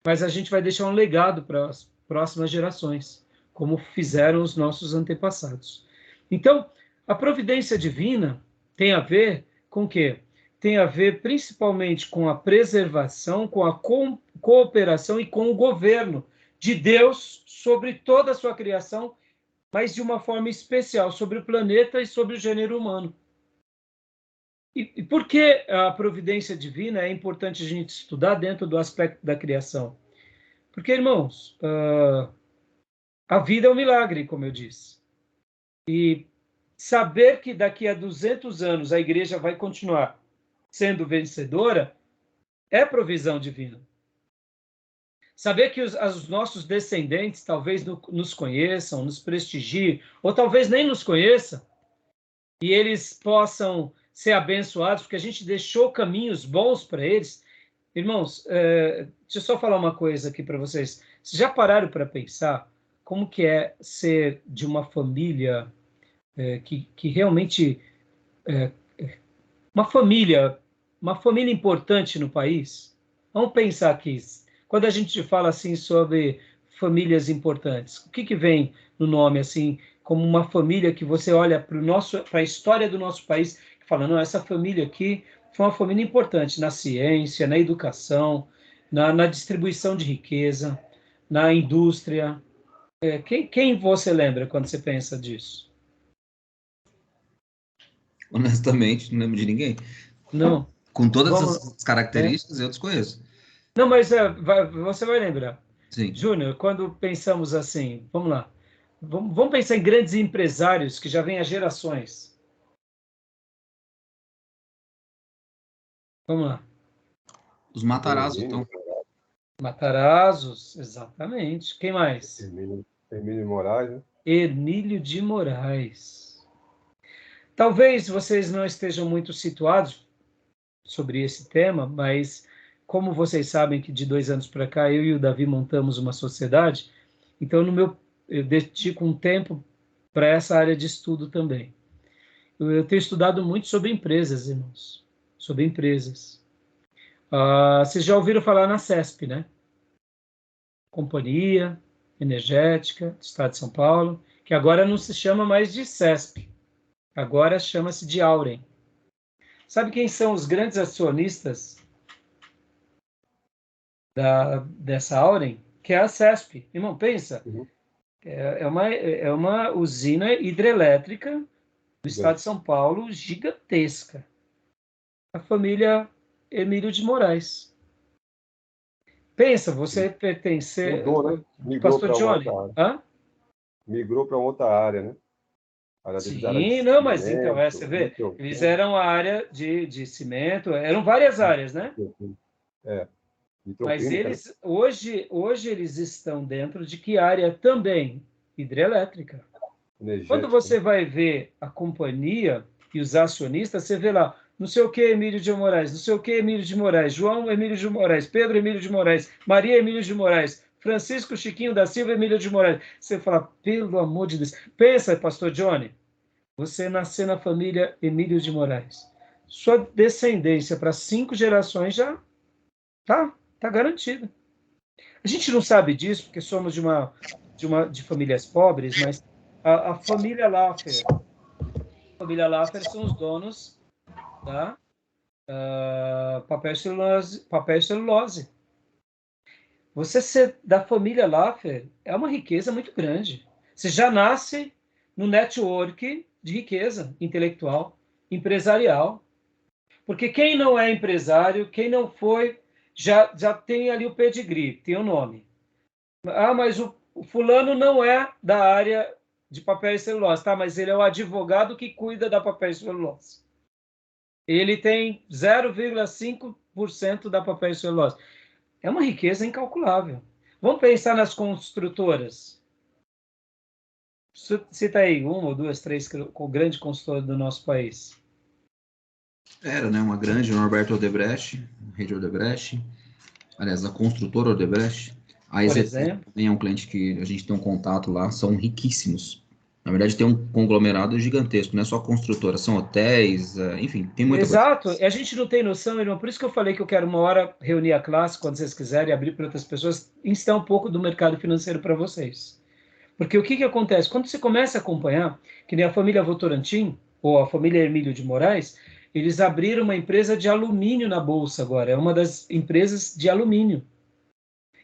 mas a gente vai deixar um legado para as próximas gerações, como fizeram os nossos antepassados. Então, a providência divina tem a ver com o quê? Tem a ver principalmente com a preservação, com a cooperação e com o governo de Deus sobre toda a sua criação, mas de uma forma especial sobre o planeta e sobre o gênero humano. E por que a providência divina é importante a gente estudar dentro do aspecto da criação? Porque, irmãos, a vida é um milagre, como eu disse. E saber que daqui a 200 anos a igreja vai continuar sendo vencedora é provisão divina. Saber que os nossos descendentes talvez nos conheçam, nos prestigiem, ou talvez nem nos conheçam, e eles possam ser abençoados, porque a gente deixou caminhos bons para eles. Irmãos, deixa eu só falar uma coisa aqui para vocês. Vocês já pararam para pensar como que é ser de uma família que realmente... uma família importante no país? Vamos pensar aqui. Quando a gente fala assim sobre famílias importantes, o que vem no nome assim, como uma família que você olha para a história do nosso país e fala, não, essa família aqui foi uma família importante na ciência, na educação, na distribuição de riqueza, na indústria. Quem você lembra quando você pensa disso? Honestamente, não lembro de ninguém. Não. Com todas as características, eu desconheço. Não, mas você vai lembrar. Sim. Júnior, quando pensamos assim, vamos lá, vamos pensar em grandes empresários que já vêm há gerações. Vamos lá. Os Matarazzo, então. Matarazos, exatamente. Quem mais? Hermínio Moraes, né? Hermílio de Moraes. Talvez vocês não estejam muito situados sobre esse tema, mas como vocês sabem que de 2 anos para cá eu e o Davi montamos uma sociedade, então eu dedico um tempo para essa área de estudo também. Eu tenho estudado muito sobre empresas, irmãos, sobre empresas. Vocês já ouviram falar na CESP, né? Companhia Energética do Estado de São Paulo, que agora não se chama mais de CESP, agora chama-se de Auren. Sabe quem são os grandes acionistas dessa Auren? Que é a CESP. Irmão, pensa. Uhum. É uma usina hidrelétrica do Estado de São Paulo gigantesca. A família Emílio de Moraes. Pensa, você pertencer... Mudou, né? Migrou Pastor para Johnny. outra área. Hã? Migrou para outra área, né? Sim, não, mas então, você vê, eles eram a área de cimento, eram várias áreas, né? Mas eles, hoje eles estão dentro de que área também? Hidrelétrica. Quando você vai ver a companhia e os acionistas, você vê lá, não sei o que Emílio de Moraes, não sei o que Emílio de Moraes, João Emílio de Moraes, Pedro Emílio de Moraes, Maria Emílio de Moraes, Francisco Chiquinho da Silva Emílio de Moraes. Você fala, pelo amor de Deus. Pensa, pastor Johnny, você nasceu na família Emílio de Moraes. Sua descendência para 5 gerações já tá garantida. A gente não sabe disso porque somos de famílias pobres, mas a família Laffer são os donos da papel e celulose. Você ser da família Laffer é uma riqueza muito grande. Você já nasce no network de riqueza intelectual, empresarial. Porque quem não é empresário, quem não foi, já tem ali o pedigree, tem o nome. Ah, mas o fulano não é da área de papel e celulose, tá? Mas ele é o advogado que cuida da papel e celulose. Ele tem 0,5% da papel e celulose. É uma riqueza incalculável. Vamos pensar nas construtoras. Cita aí 1 ou 2, 3 com grande construtora do nosso país. Era, né? Uma grande, o Norberto Odebrecht, rede Odebrecht. Aliás, a construtora Odebrecht. A EZTEC também é um cliente que a gente tem um contato lá, são riquíssimos. Na verdade, tem um conglomerado gigantesco, não é só construtora, são hotéis, enfim, tem muita coisa. Exato, a gente não tem noção, irmão, por isso que eu falei que eu quero uma hora reunir a classe, quando vocês quiserem, abrir para outras pessoas, ensinar um pouco do mercado financeiro para vocês. Porque o que acontece? Quando você começa a acompanhar, que nem a família Votorantim, ou a família Emílio de Moraes, eles abriram uma empresa de alumínio na Bolsa agora, é uma das empresas de alumínio.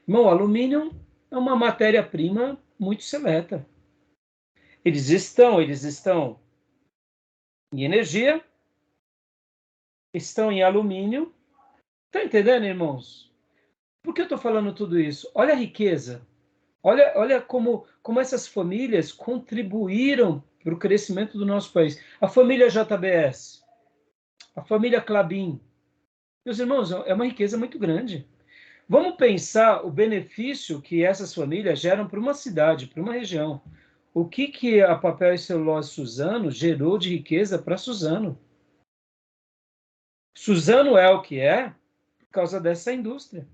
Irmão, alumínio é uma matéria-prima muito seleta. Eles estão em energia, estão em alumínio. Está entendendo, irmãos? Por que eu estou falando tudo isso? Olha a riqueza. Olha como essas famílias contribuíram para o crescimento do nosso país. A família JBS, a família Klabin. Meus irmãos, é uma riqueza muito grande. Vamos pensar o benefício que essas famílias geram para uma cidade, para uma região. O que a Papel e Celulose Suzano gerou de riqueza para Suzano? Suzano é o que é por causa dessa indústria,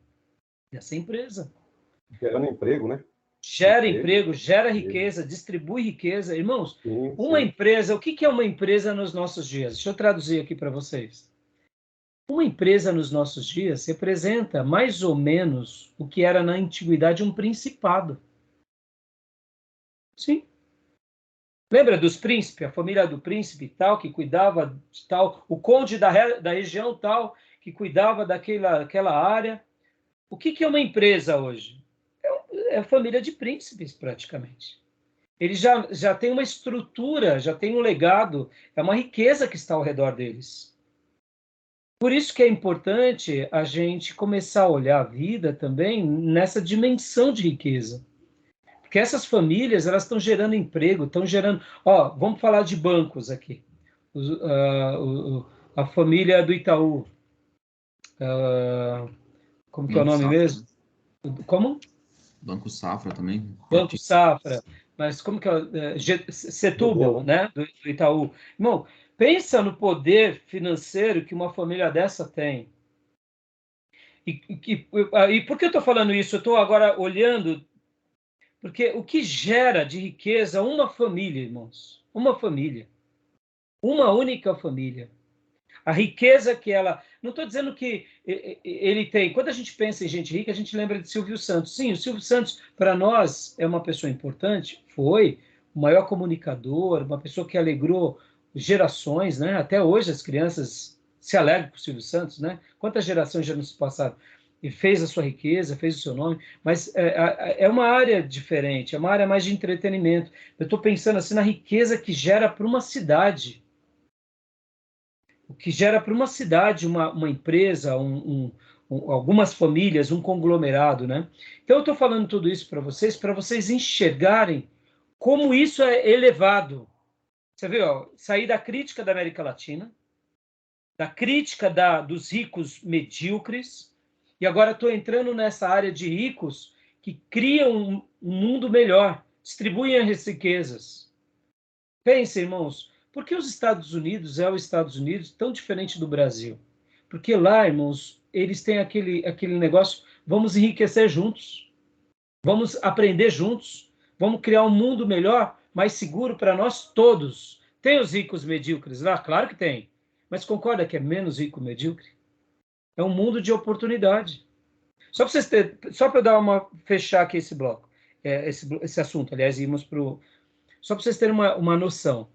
dessa empresa. Gerando emprego, né? Gera emprego, gera riqueza, distribui riqueza. Irmãos, uma empresa, o que é uma empresa nos nossos dias? Deixa eu traduzir aqui para vocês. Uma empresa nos nossos dias representa mais ou menos o que era na antiguidade um principado. Sim. Lembra dos príncipes, a família do príncipe tal, que cuidava de tal, o conde da região tal, que cuidava daquela área. O que é uma empresa hoje? É a família de príncipes, praticamente. Ele já tem uma estrutura, já tem um legado, é uma riqueza que está ao redor deles. Por isso que é importante a gente começar a olhar a vida também nessa dimensão de riqueza. Porque essas famílias, elas estão gerando emprego, estão gerando... vamos falar de bancos aqui. A família do Itaú. Como que é o nome mesmo? Como? Banco Safra também. Banco Safra. Mas como que é? Setúbal, né? Do Itaú. Irmão, pensa no poder financeiro que uma família dessa tem. E por que eu estou falando isso? Eu estou agora olhando... Porque o que gera de riqueza uma família, irmãos? Uma família. Uma única família. A riqueza que ela... Não estou dizendo que ele tem... Quando a gente pensa em gente rica, a gente lembra de Silvio Santos. Sim, o Silvio Santos, para nós, é uma pessoa importante. Foi o maior comunicador, uma pessoa que alegrou gerações, né? Até hoje as crianças se alegram com o Silvio Santos, né? Quantas gerações já nos passaram? E fez a sua riqueza, fez o seu nome, mas é uma área diferente, é uma área mais de entretenimento. Eu estou pensando assim na riqueza que gera para uma cidade. o que gera para uma cidade, uma empresa, algumas famílias, um conglomerado, né? Então, eu estou falando tudo isso para vocês enxergarem como isso é elevado. Você vê, ó, sair da crítica da América Latina, da crítica dos ricos medíocres, e agora estou entrando nessa área de ricos que criam um mundo melhor, distribuem as riquezas. Pensem, irmãos, por que os Estados Unidos os Estados Unidos tão diferente do Brasil? Porque lá, irmãos, eles têm aquele negócio, vamos enriquecer juntos, vamos aprender juntos, vamos criar um mundo melhor, mais seguro para nós todos. Tem os ricos medíocres lá? Claro que tem. Mas concorda que é menos rico medíocre? É um mundo de oportunidade. Só para fechar aqui esse bloco, esse assunto, aliás, só para vocês terem uma noção.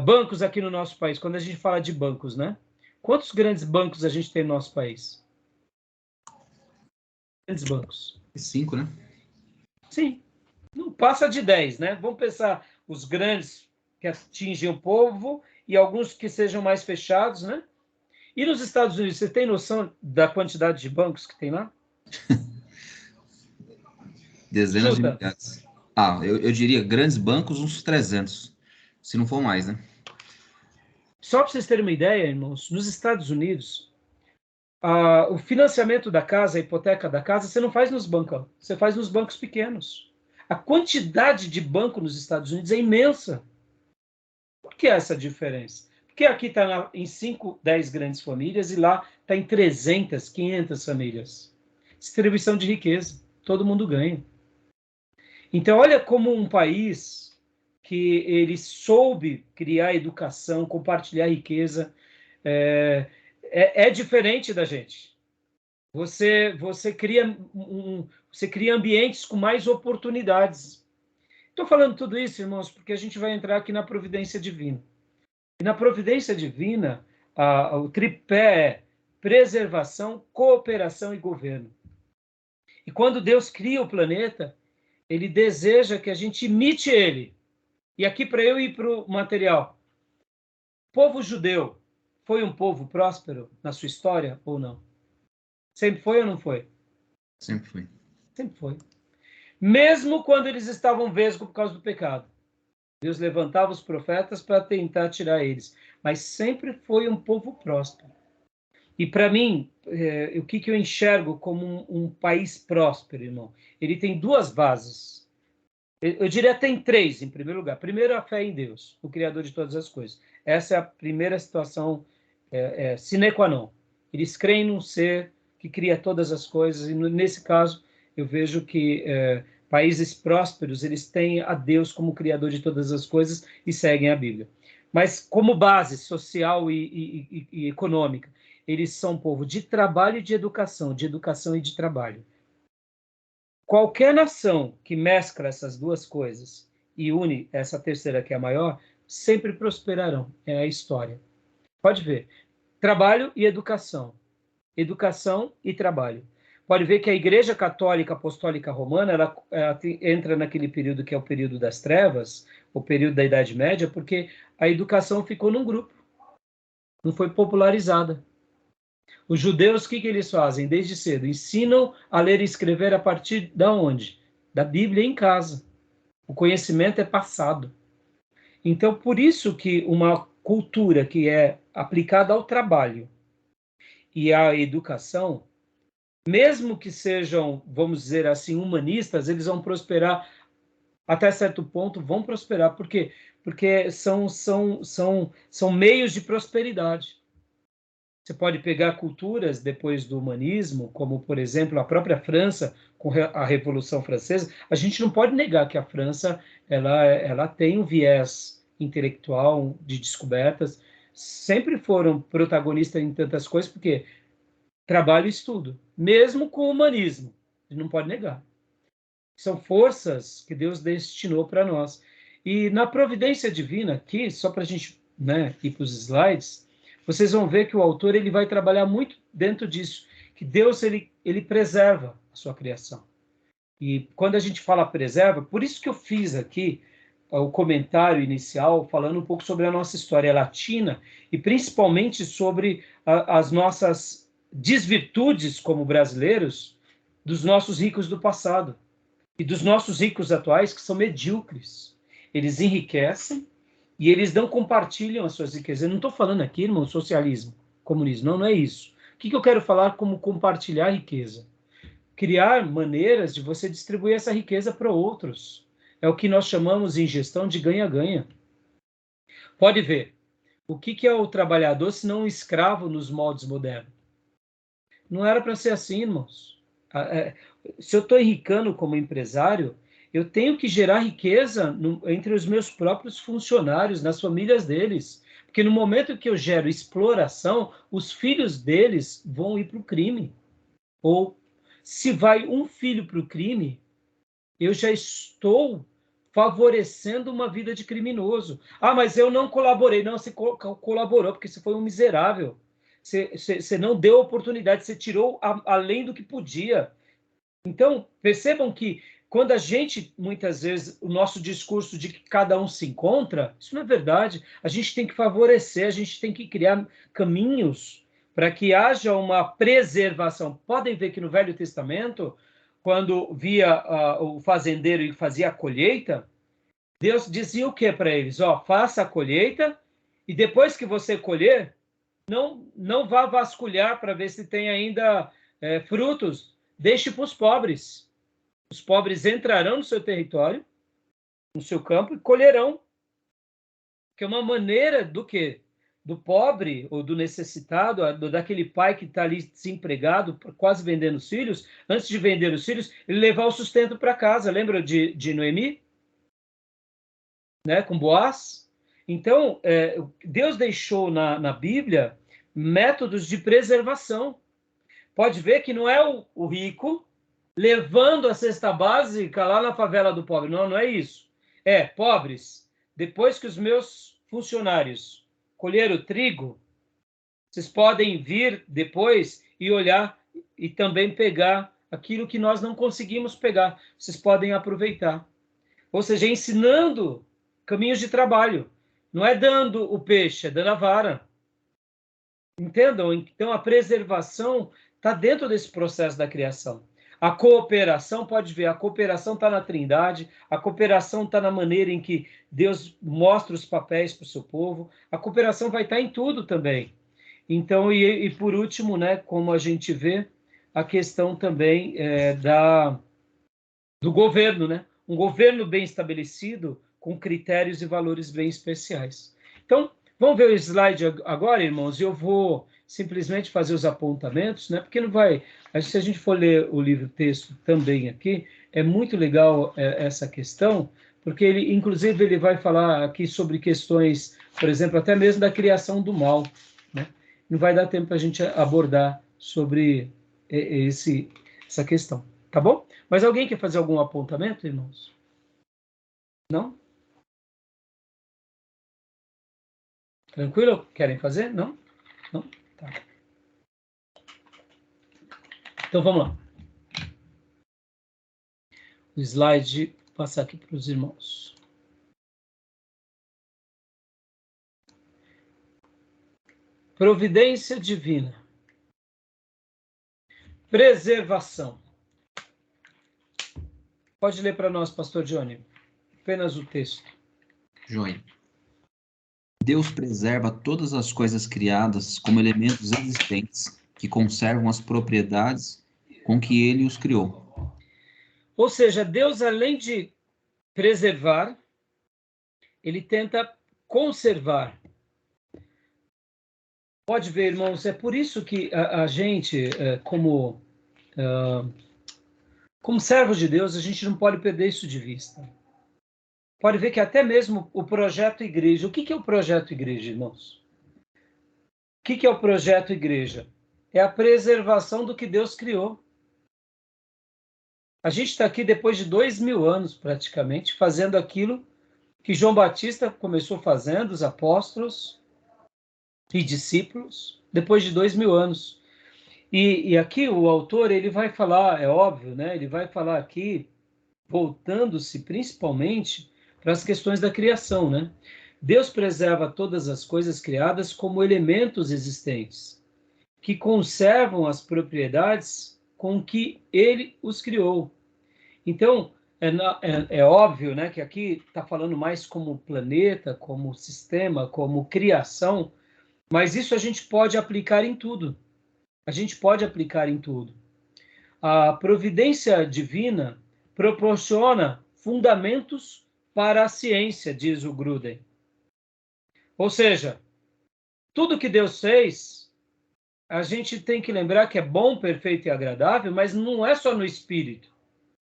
Bancos aqui no nosso país, quando a gente fala de bancos, né? Quantos grandes bancos a gente tem no nosso país? Grandes bancos. 5, né? Sim. Não passa de 10, né? Vamos pensar os grandes que atingem o povo e alguns que sejam mais fechados, né? E nos Estados Unidos, você tem noção da quantidade de bancos que tem lá? Dezenas de milhares. Eu diria grandes bancos, uns 300, se não for mais, né? Só para vocês terem uma ideia, irmãos, nos Estados Unidos, o financiamento da casa, a hipoteca da casa, você não faz nos bancos, você faz nos bancos pequenos. A quantidade de banco nos Estados Unidos é imensa. Por que essa diferença? Porque aqui está em 5, 10 grandes famílias e lá está em 300, 500 famílias. Distribuição de riqueza. Todo mundo ganha. Então, olha como um país que ele soube criar educação, compartilhar riqueza, é diferente da gente. Você cria ambientes com mais oportunidades. Estou falando tudo isso, irmãos, porque a gente vai entrar aqui na providência divina. E na providência divina, o tripé é preservação, cooperação e governo. E quando Deus cria o planeta, ele deseja que a gente imite ele. E aqui, para eu ir para o material, o povo judeu foi um povo próspero na sua história ou não? Sempre foi ou não foi? Sempre foi. Sempre foi. Mesmo quando eles estavam vesgos por causa do pecado. Deus levantava os profetas para tentar tirar eles. Mas sempre foi um povo próspero. E para mim, o que eu enxergo como um país próspero, irmão? Ele tem duas bases. Eu diria tem três, em primeiro lugar. Primeiro, a fé em Deus, o Criador de todas as coisas. Essa é a primeira situação sine qua non. Eles creem num ser que cria todas as coisas, e nesse caso, eu vejo que países prósperos, eles têm a Deus como Criador de todas as coisas e seguem a Bíblia. Mas como base social e econômica, eles são um povo de trabalho e de educação e de trabalho. Qualquer nação que mescla essas duas coisas e une essa terceira, que é a maior, sempre prosperarão. É a história. Pode ver. Trabalho e educação. Educação e trabalho. Pode ver que a Igreja Católica Apostólica Romana ela entra naquele período que é o período das trevas, o período da Idade Média, porque a educação ficou num grupo. Não foi popularizada. Os judeus, o que eles fazem desde cedo? Ensinam a ler e escrever a partir de onde? Da Bíblia em casa. O conhecimento é passado. Então, por isso que uma cultura que é aplicada ao trabalho e à educação, mesmo que sejam, vamos dizer assim, humanistas, eles vão prosperar até certo ponto, vão prosperar. Por quê? Porque são meios de prosperidade. Você pode pegar culturas depois do humanismo, como, por exemplo, a própria França, com a Revolução Francesa. A gente não pode negar que a França ela tem um viés intelectual de descobertas. Sempre foram protagonistas em tantas coisas, porque trabalho e estudo, mesmo com o humanismo. A gente não pode negar. São forças que Deus destinou para nós. E na providência divina, aqui, só para a gente ir para os slides, vocês vão ver que o autor ele vai trabalhar muito dentro disso, que Deus ele preserva a sua criação. E quando a gente fala preserva, por isso que eu fiz aqui o comentário inicial falando um pouco sobre a nossa história latina e principalmente sobre as nossas desvirtudes como brasileiros dos nossos ricos do passado e dos nossos ricos atuais, que são medíocres. Eles enriquecem e eles não compartilham as suas riquezas. Eu não estou falando aqui, irmão, socialismo, comunismo, não é isso. O que eu quero falar como compartilhar a riqueza? Criar maneiras de você distribuir essa riqueza para outros. É o que nós chamamos em gestão de ganha-ganha. Pode ver, o que é o trabalhador se não um escravo nos moldes modernos? Não era para ser assim, irmãos. Se eu estou enricando como empresário, eu tenho que gerar riqueza entre os meus próprios funcionários, nas famílias deles. Porque no momento que eu gero exploração, os filhos deles vão ir para o crime. Ou, se vai um filho para o crime, eu já estou favorecendo uma vida de criminoso. Ah, mas eu não colaborei. Não, você colaborou, porque você foi um miserável. Você não deu oportunidade, você tirou além do que podia. Então, percebam que quando a gente, muitas vezes, o nosso discurso de que cada um se encontra, isso não é verdade. A gente tem que favorecer, a gente tem que criar caminhos para que haja uma preservação. Podem ver que no Velho Testamento, quando via o fazendeiro e fazia a colheita, Deus dizia o que para eles? Faça a colheita e depois que você colher, não vá vasculhar para ver se tem ainda frutos. Deixe para os pobres. Os pobres entrarão no seu território, no seu campo, e colherão. Que é uma maneira do quê? Do pobre ou do necessitado, daquele pai que está ali desempregado, quase vendendo os filhos, antes de vender os filhos, ele levar o sustento para casa. Lembra de Noemi? Né? Com Boaz? Então, Deus deixou na Bíblia métodos de preservação. Pode ver que não é o rico levando a cesta básica lá na favela do pobre. Não é isso. Pobres, depois que os meus funcionários colheram o trigo, vocês podem vir depois e olhar e também pegar aquilo que nós não conseguimos pegar. Vocês podem aproveitar. Ou seja, ensinando caminhos de trabalho. Não é dando o peixe, é dando a vara. Entendam? Então, a preservação está dentro desse processo da criação. A cooperação, pode ver, a cooperação está na Trindade, a cooperação está na maneira em que Deus mostra os papéis para o seu povo, a cooperação vai estar em tudo também. Então, e por último, né, como a gente vê, a questão também do governo, né? Um governo bem estabelecido, com critérios e valores bem especiais. Então, vamos ver o slide agora, irmãos, e eu vou simplesmente fazer os apontamentos, né? Porque não vai... Se a gente for ler o livro-texto também aqui, é muito legal essa questão, porque ele, inclusive, ele vai falar aqui sobre questões, por exemplo, até mesmo da criação do mal, né? Não vai dar tempo para a gente abordar sobre essa questão, tá bom? Mas alguém quer fazer algum apontamento, irmãos? Não? Tranquilo? Querem fazer? Não? Não? Tá. Então, vamos lá. O slide, vou passar aqui para os irmãos. Providência divina. Preservação. Pode ler para nós, pastor Johnny. Apenas o texto. Joia. Deus preserva todas as coisas criadas como elementos existentes que conservam as propriedades com que ele os criou. Ou seja, Deus, além de preservar, ele tenta conservar. Pode ver, irmãos, é por isso que a gente, como servos de Deus, a gente não pode perder isso de vista. Pode ver que até mesmo o projeto igreja. O que é o projeto igreja, irmãos? O que é o projeto igreja? É a preservação do que Deus criou. A gente está aqui depois de 2000 anos, praticamente, fazendo aquilo que João Batista começou fazendo, os apóstolos e discípulos, depois de 2000 anos. E aqui o autor, ele vai falar, é óbvio, né? Ele vai falar aqui, voltando-se principalmente para as questões da criação, né? Deus preserva todas as coisas criadas como elementos existentes, que conservam as propriedades com que ele os criou. Então, é óbvio, né, que aqui está falando mais como planeta, como sistema, como criação, mas isso a gente pode aplicar em tudo. A gente pode aplicar em tudo. A providência divina proporciona fundamentos para a ciência, diz o Gruden. Ou seja, tudo que Deus fez, a gente tem que lembrar que é bom, perfeito e agradável, mas não é só no espírito.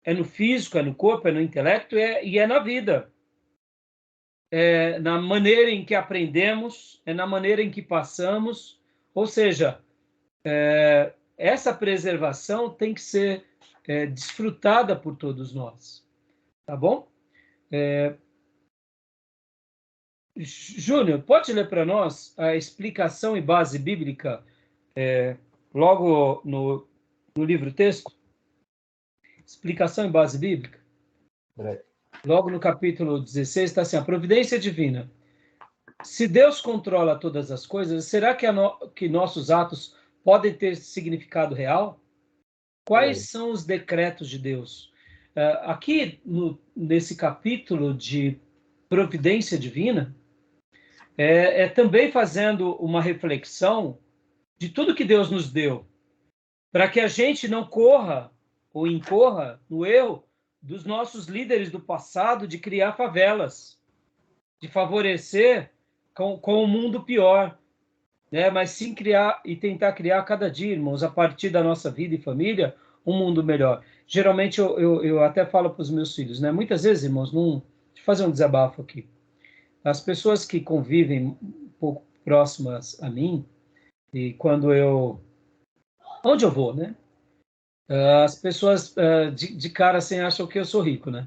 É no físico, é no corpo, é no intelecto e é na vida. É na maneira em que aprendemos, é na maneira em que passamos. Ou seja, essa preservação tem que ser desfrutada por todos nós. Tá bom? Júnior, pode ler para nós a explicação e base bíblica logo no livro texto? Explicação e base bíblica? Logo no capítulo 16 está assim, a providência divina. Se Deus controla todas as coisas, será que nossos atos podem ter significado real? Quais são os decretos de Deus? Aqui, nesse capítulo de providência divina, também fazendo uma reflexão de tudo que Deus nos deu, para que a gente não corra ou incorra no erro dos nossos líderes do passado de criar favelas, de favorecer com um mundo pior, né? Mas sim criar e tentar criar a cada dia, irmãos, a partir da nossa vida e família, um mundo melhor. Geralmente eu até falo para os meus filhos, né? Muitas vezes, irmãos, deixa eu fazer um desabafo aqui. As pessoas que convivem um pouco próximas a mim, e onde eu vou, né? As pessoas de cara assim acham que eu sou rico, né?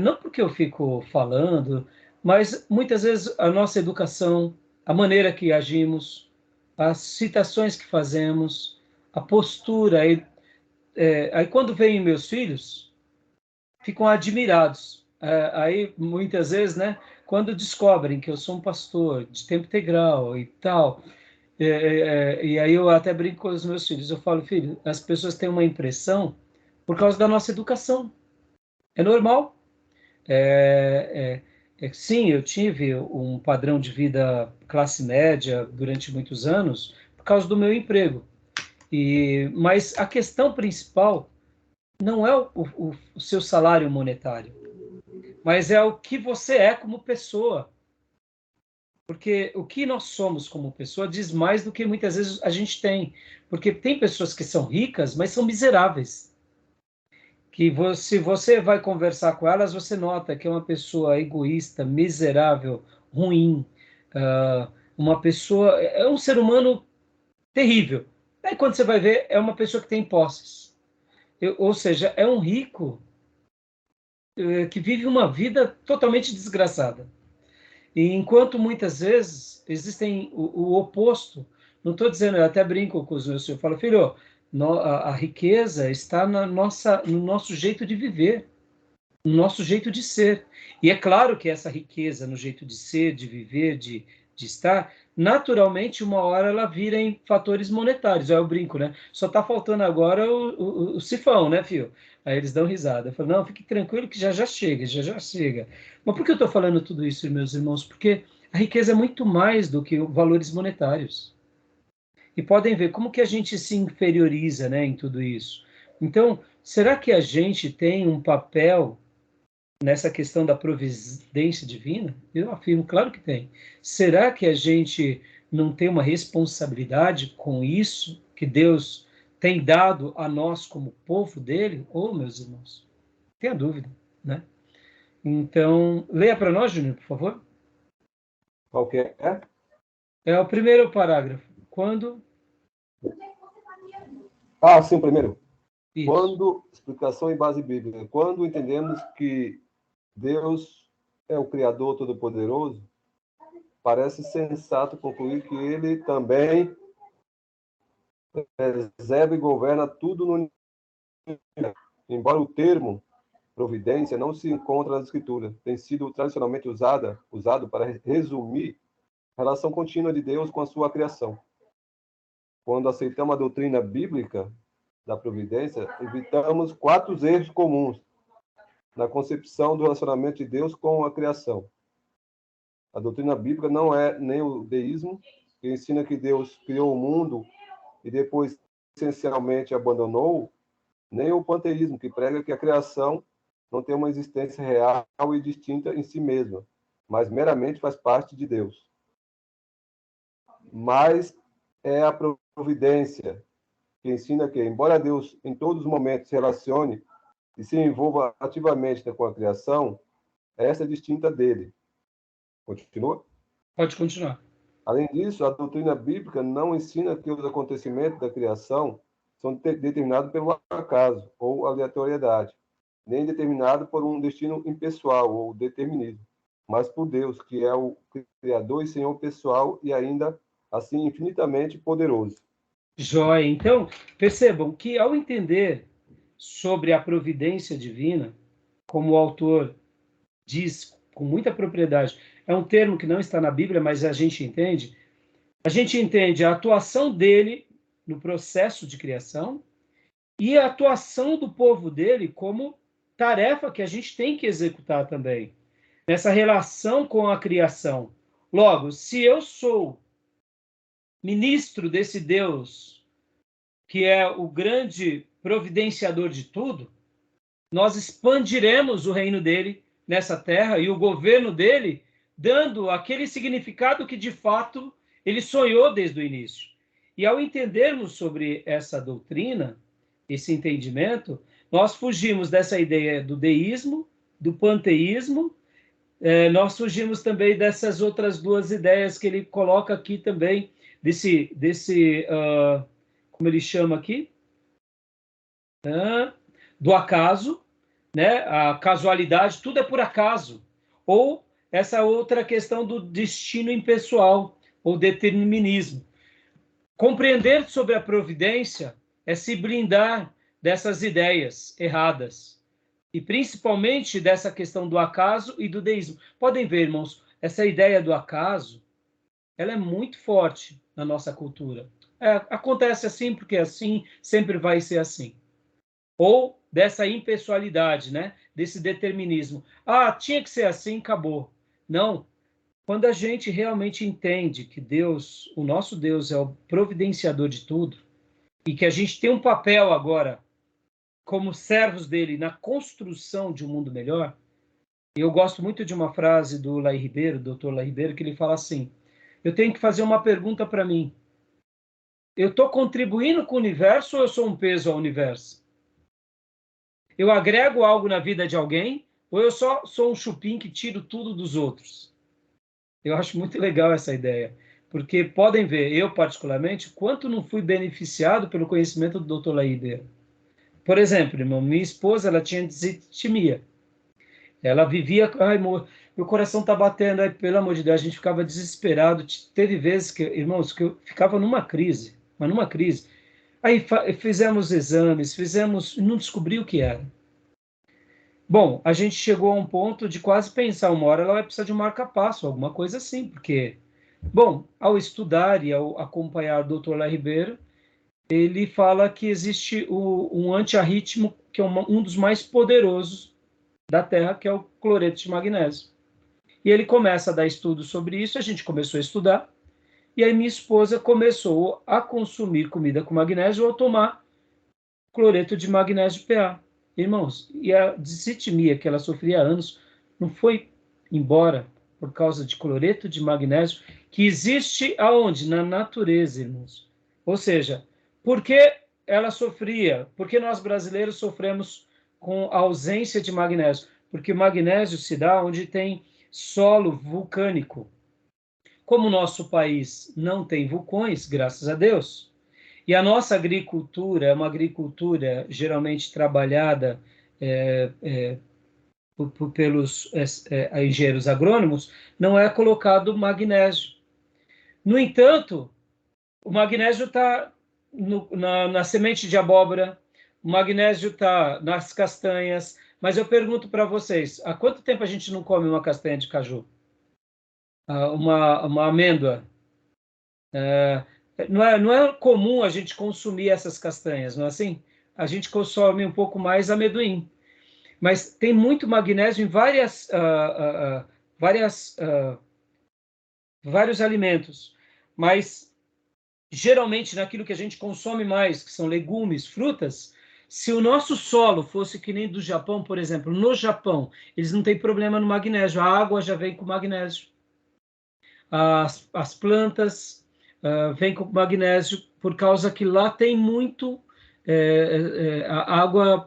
Não porque eu fico falando, mas muitas vezes a nossa educação, a maneira que agimos, as citações que fazemos, a postura. Aí quando vêm meus filhos, ficam admirados. Aí muitas vezes, né? Quando descobrem que eu sou um pastor de tempo integral e tal, e aí eu até brinco com os meus filhos, eu falo, filho, as pessoas têm uma impressão por causa da nossa educação. É normal. Sim, eu tive um padrão de vida classe média durante muitos anos por causa do meu emprego. Mas a questão principal não é o seu salário monetário, mas é o que você é como pessoa. Porque o que nós somos como pessoa diz mais do que muitas vezes a gente tem. Porque tem pessoas que são ricas, mas são miseráveis. Que se você vai conversar com elas, você nota que é uma pessoa egoísta, miserável, ruim, uma pessoa... É um ser humano terrível. Aí quando você vai ver, é uma pessoa que tem posses. Ou seja, é um rico que vive uma vida totalmente desgraçada. E enquanto muitas vezes existem o oposto, não estou dizendo, eu até brinco com os meus filhos, eu falo, filho, a riqueza está no nosso jeito de viver, no nosso jeito de ser. E é claro que essa riqueza no jeito de ser, de viver, de estar, naturalmente, uma hora ela vira em fatores monetários. Aí eu brinco, né? Só está faltando agora o sifão, né, filho? Aí eles dão risada. Eu falo, não, fique tranquilo que já chega, já chega. Mas por que eu estou falando tudo isso, meus irmãos? Porque a riqueza é muito mais do que valores monetários. E podem ver como que a gente se inferioriza, né, em tudo isso. Então, será que a gente tem um papel nessa questão da providência divina? Eu afirmo, claro que tem. Será que a gente não tem uma responsabilidade com isso que Deus tem dado a nós como povo dele? Meus irmãos, tenha dúvida, né? Então, leia para nós, Júnior, por favor. Qual que é? É o primeiro parágrafo. Quando... sim, o primeiro. Isso. Explicação em base bíblica. Quando entendemos que Deus é o Criador Todo-Poderoso, parece sensato concluir que Ele também preserva e governa tudo no universo. Embora o termo providência não se encontra nas Escrituras. Tem sido tradicionalmente usado para resumir a relação contínua de Deus com a sua criação. Quando aceitamos a doutrina bíblica da providência, evitamos 4 erros comuns na concepção do relacionamento de Deus com a criação. A doutrina bíblica não é nem o deísmo, que ensina que Deus criou o mundo e depois essencialmente abandonou, nem o panteísmo, que prega que a criação não tem uma existência real e distinta em si mesma, mas meramente faz parte de Deus. Mas é a providência que ensina que, embora Deus em todos os momentos se relacione e se envolva ativamente com a criação, essa é distinta dele. Continua? Pode continuar. Além disso, a doutrina bíblica não ensina que os acontecimentos da criação são determinados pelo acaso ou aleatoriedade, nem determinados por um destino impessoal ou determinismo, mas por Deus, que é o Criador e Senhor pessoal e ainda assim infinitamente poderoso. Joia. Então, percebam que ao entender sobre a providência divina, como o autor diz com muita propriedade, é um termo que não está na Bíblia, mas a gente entende a atuação dele no processo de criação e a atuação do povo dele como tarefa que a gente tem que executar também, nessa relação com a criação. Logo, se eu sou ministro desse Deus, que é o grande providenciador de tudo, nós expandiremos o reino dele nessa terra e o governo dele, dando aquele significado que, de fato, ele sonhou desde o início. E ao entendermos sobre essa doutrina, esse entendimento, nós fugimos dessa ideia do deísmo, do panteísmo, nós fugimos também dessas outras 2 ideias que ele coloca aqui também, como ele chama aqui? Do acaso, né? A casualidade, tudo é por acaso. Ou essa outra questão do destino impessoal, ou determinismo. Compreender sobre a providência é se blindar dessas ideias erradas, e principalmente dessa questão do acaso e do deísmo. Podem ver, irmãos, essa ideia do acaso, ela é muito forte na nossa cultura. Acontece assim porque assim sempre vai ser assim. Ou dessa impessoalidade, né? Desse determinismo. Tinha que ser assim, acabou. Não. Quando a gente realmente entende que Deus, o nosso Deus, é o providenciador de tudo, e que a gente tem um papel agora, como servos dele, na construção de um mundo melhor, eu gosto muito de uma frase do Laí Ribeiro, Dr. Laí Ribeiro, que ele fala assim: eu tenho que fazer uma pergunta para mim. Eu estou contribuindo com o universo ou eu sou um peso ao universo? Eu agrego algo na vida de alguém ou eu só sou um chupim que tiro tudo dos outros? Eu acho muito legal essa ideia, porque podem ver, eu particularmente, quanto não fui beneficiado pelo conhecimento do Dr. Laí Ribeiro. Por exemplo, irmão, minha esposa, ela tinha dissitimia. Ela vivia, meu coração está batendo, pelo amor de Deus, a gente ficava desesperado. Teve vezes que, irmãos, que eu ficava numa crise, mas numa crise. Aí fizemos exames, não descobri o que era. Bom, a gente chegou a um ponto de quase pensar, uma hora ela vai precisar de um marca-passo, alguma coisa assim, porque, bom, ao estudar e ao acompanhar o Dr. Laí Ribeiro, ele fala que existe um antiarrítmico, que é um dos mais poderosos da Terra, que é o cloreto de magnésio. E ele começa a dar estudos sobre isso, a gente começou a estudar, e aí minha esposa começou a consumir comida com magnésio ou tomar cloreto de magnésio PA. Irmãos, e a dissitimia que ela sofria há anos não foi embora por causa de cloreto de magnésio, que existe aonde? Na natureza, irmãos. Ou seja, por que ela sofria? Por que nós brasileiros sofremos com a ausência de magnésio? Porque o magnésio se dá onde tem solo vulcânico. Como o nosso país não tem vulcões, graças a Deus, e a nossa agricultura é uma agricultura geralmente trabalhada pelos engenheiros agrônomos, não é colocado magnésio. No entanto, o magnésio está na semente de abóbora, o magnésio está nas castanhas, Mas eu pergunto para vocês, há quanto tempo a gente não come uma castanha de caju? Uma amêndoa? Não é comum a gente consumir essas castanhas, não é assim? A gente consome um pouco mais amendoim. Mas tem muito magnésio em vários alimentos. Mas, geralmente, naquilo que a gente consome mais, que são legumes, frutas, se o nosso solo fosse que nem do Japão, por exemplo, no Japão, eles não têm problema no magnésio, a água já vem com magnésio. As plantas vêm com magnésio, por causa que lá tem muito... a água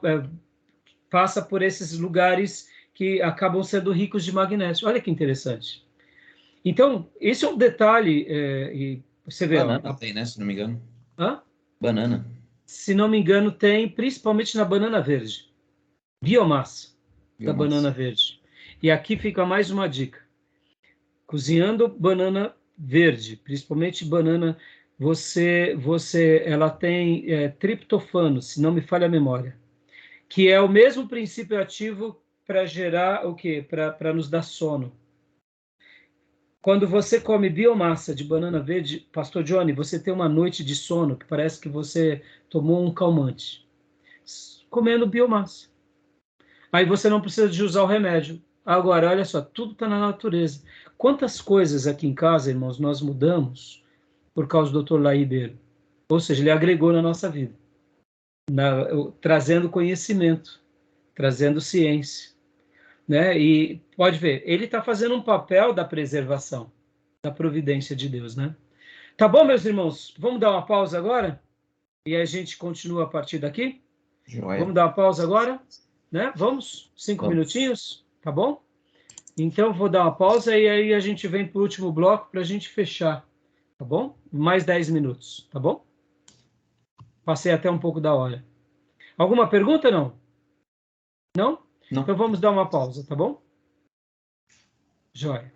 passa por esses lugares que acabam sendo ricos de magnésio. Olha que interessante. Então, esse é um detalhe... e você vê, Banana tem, né? Se não me engano. Hã? Banana. Se não me engano, tem, principalmente na banana verde. Biomassa da banana verde. E aqui fica mais uma dica. Cozinhando banana verde, principalmente banana, ela tem triptofano, se não me falha a memória, que é o mesmo princípio ativo para gerar o quê? Para nos dar sono. Quando você come biomassa de banana verde, Pastor Johnny, você tem uma noite de sono que parece que você tomou um calmante. Comendo biomassa. Aí você não precisa de usar o remédio. Agora, olha só, tudo está na natureza. Quantas coisas aqui em casa, irmãos, nós mudamos por causa do Dr. Laí Ribeiro? Ou seja, ele agregou na nossa vida, trazendo conhecimento, trazendo ciência. Né? E pode ver, ele está fazendo um papel da preservação, da providência de Deus, né? Tá bom, meus irmãos? Vamos dar uma pausa agora? E a gente continua a partir daqui? Joia. Vamos dar uma pausa agora? Né? Vamos? 5 minutinhos? Tá bom? Então, vou dar uma pausa e aí a gente vem para o último bloco para a gente fechar. Tá bom? Mais 10 minutos. Tá bom? Passei até um pouco da hora. Alguma pergunta, não? Não? Não. Então vamos dar uma pausa, tá bom? Joia.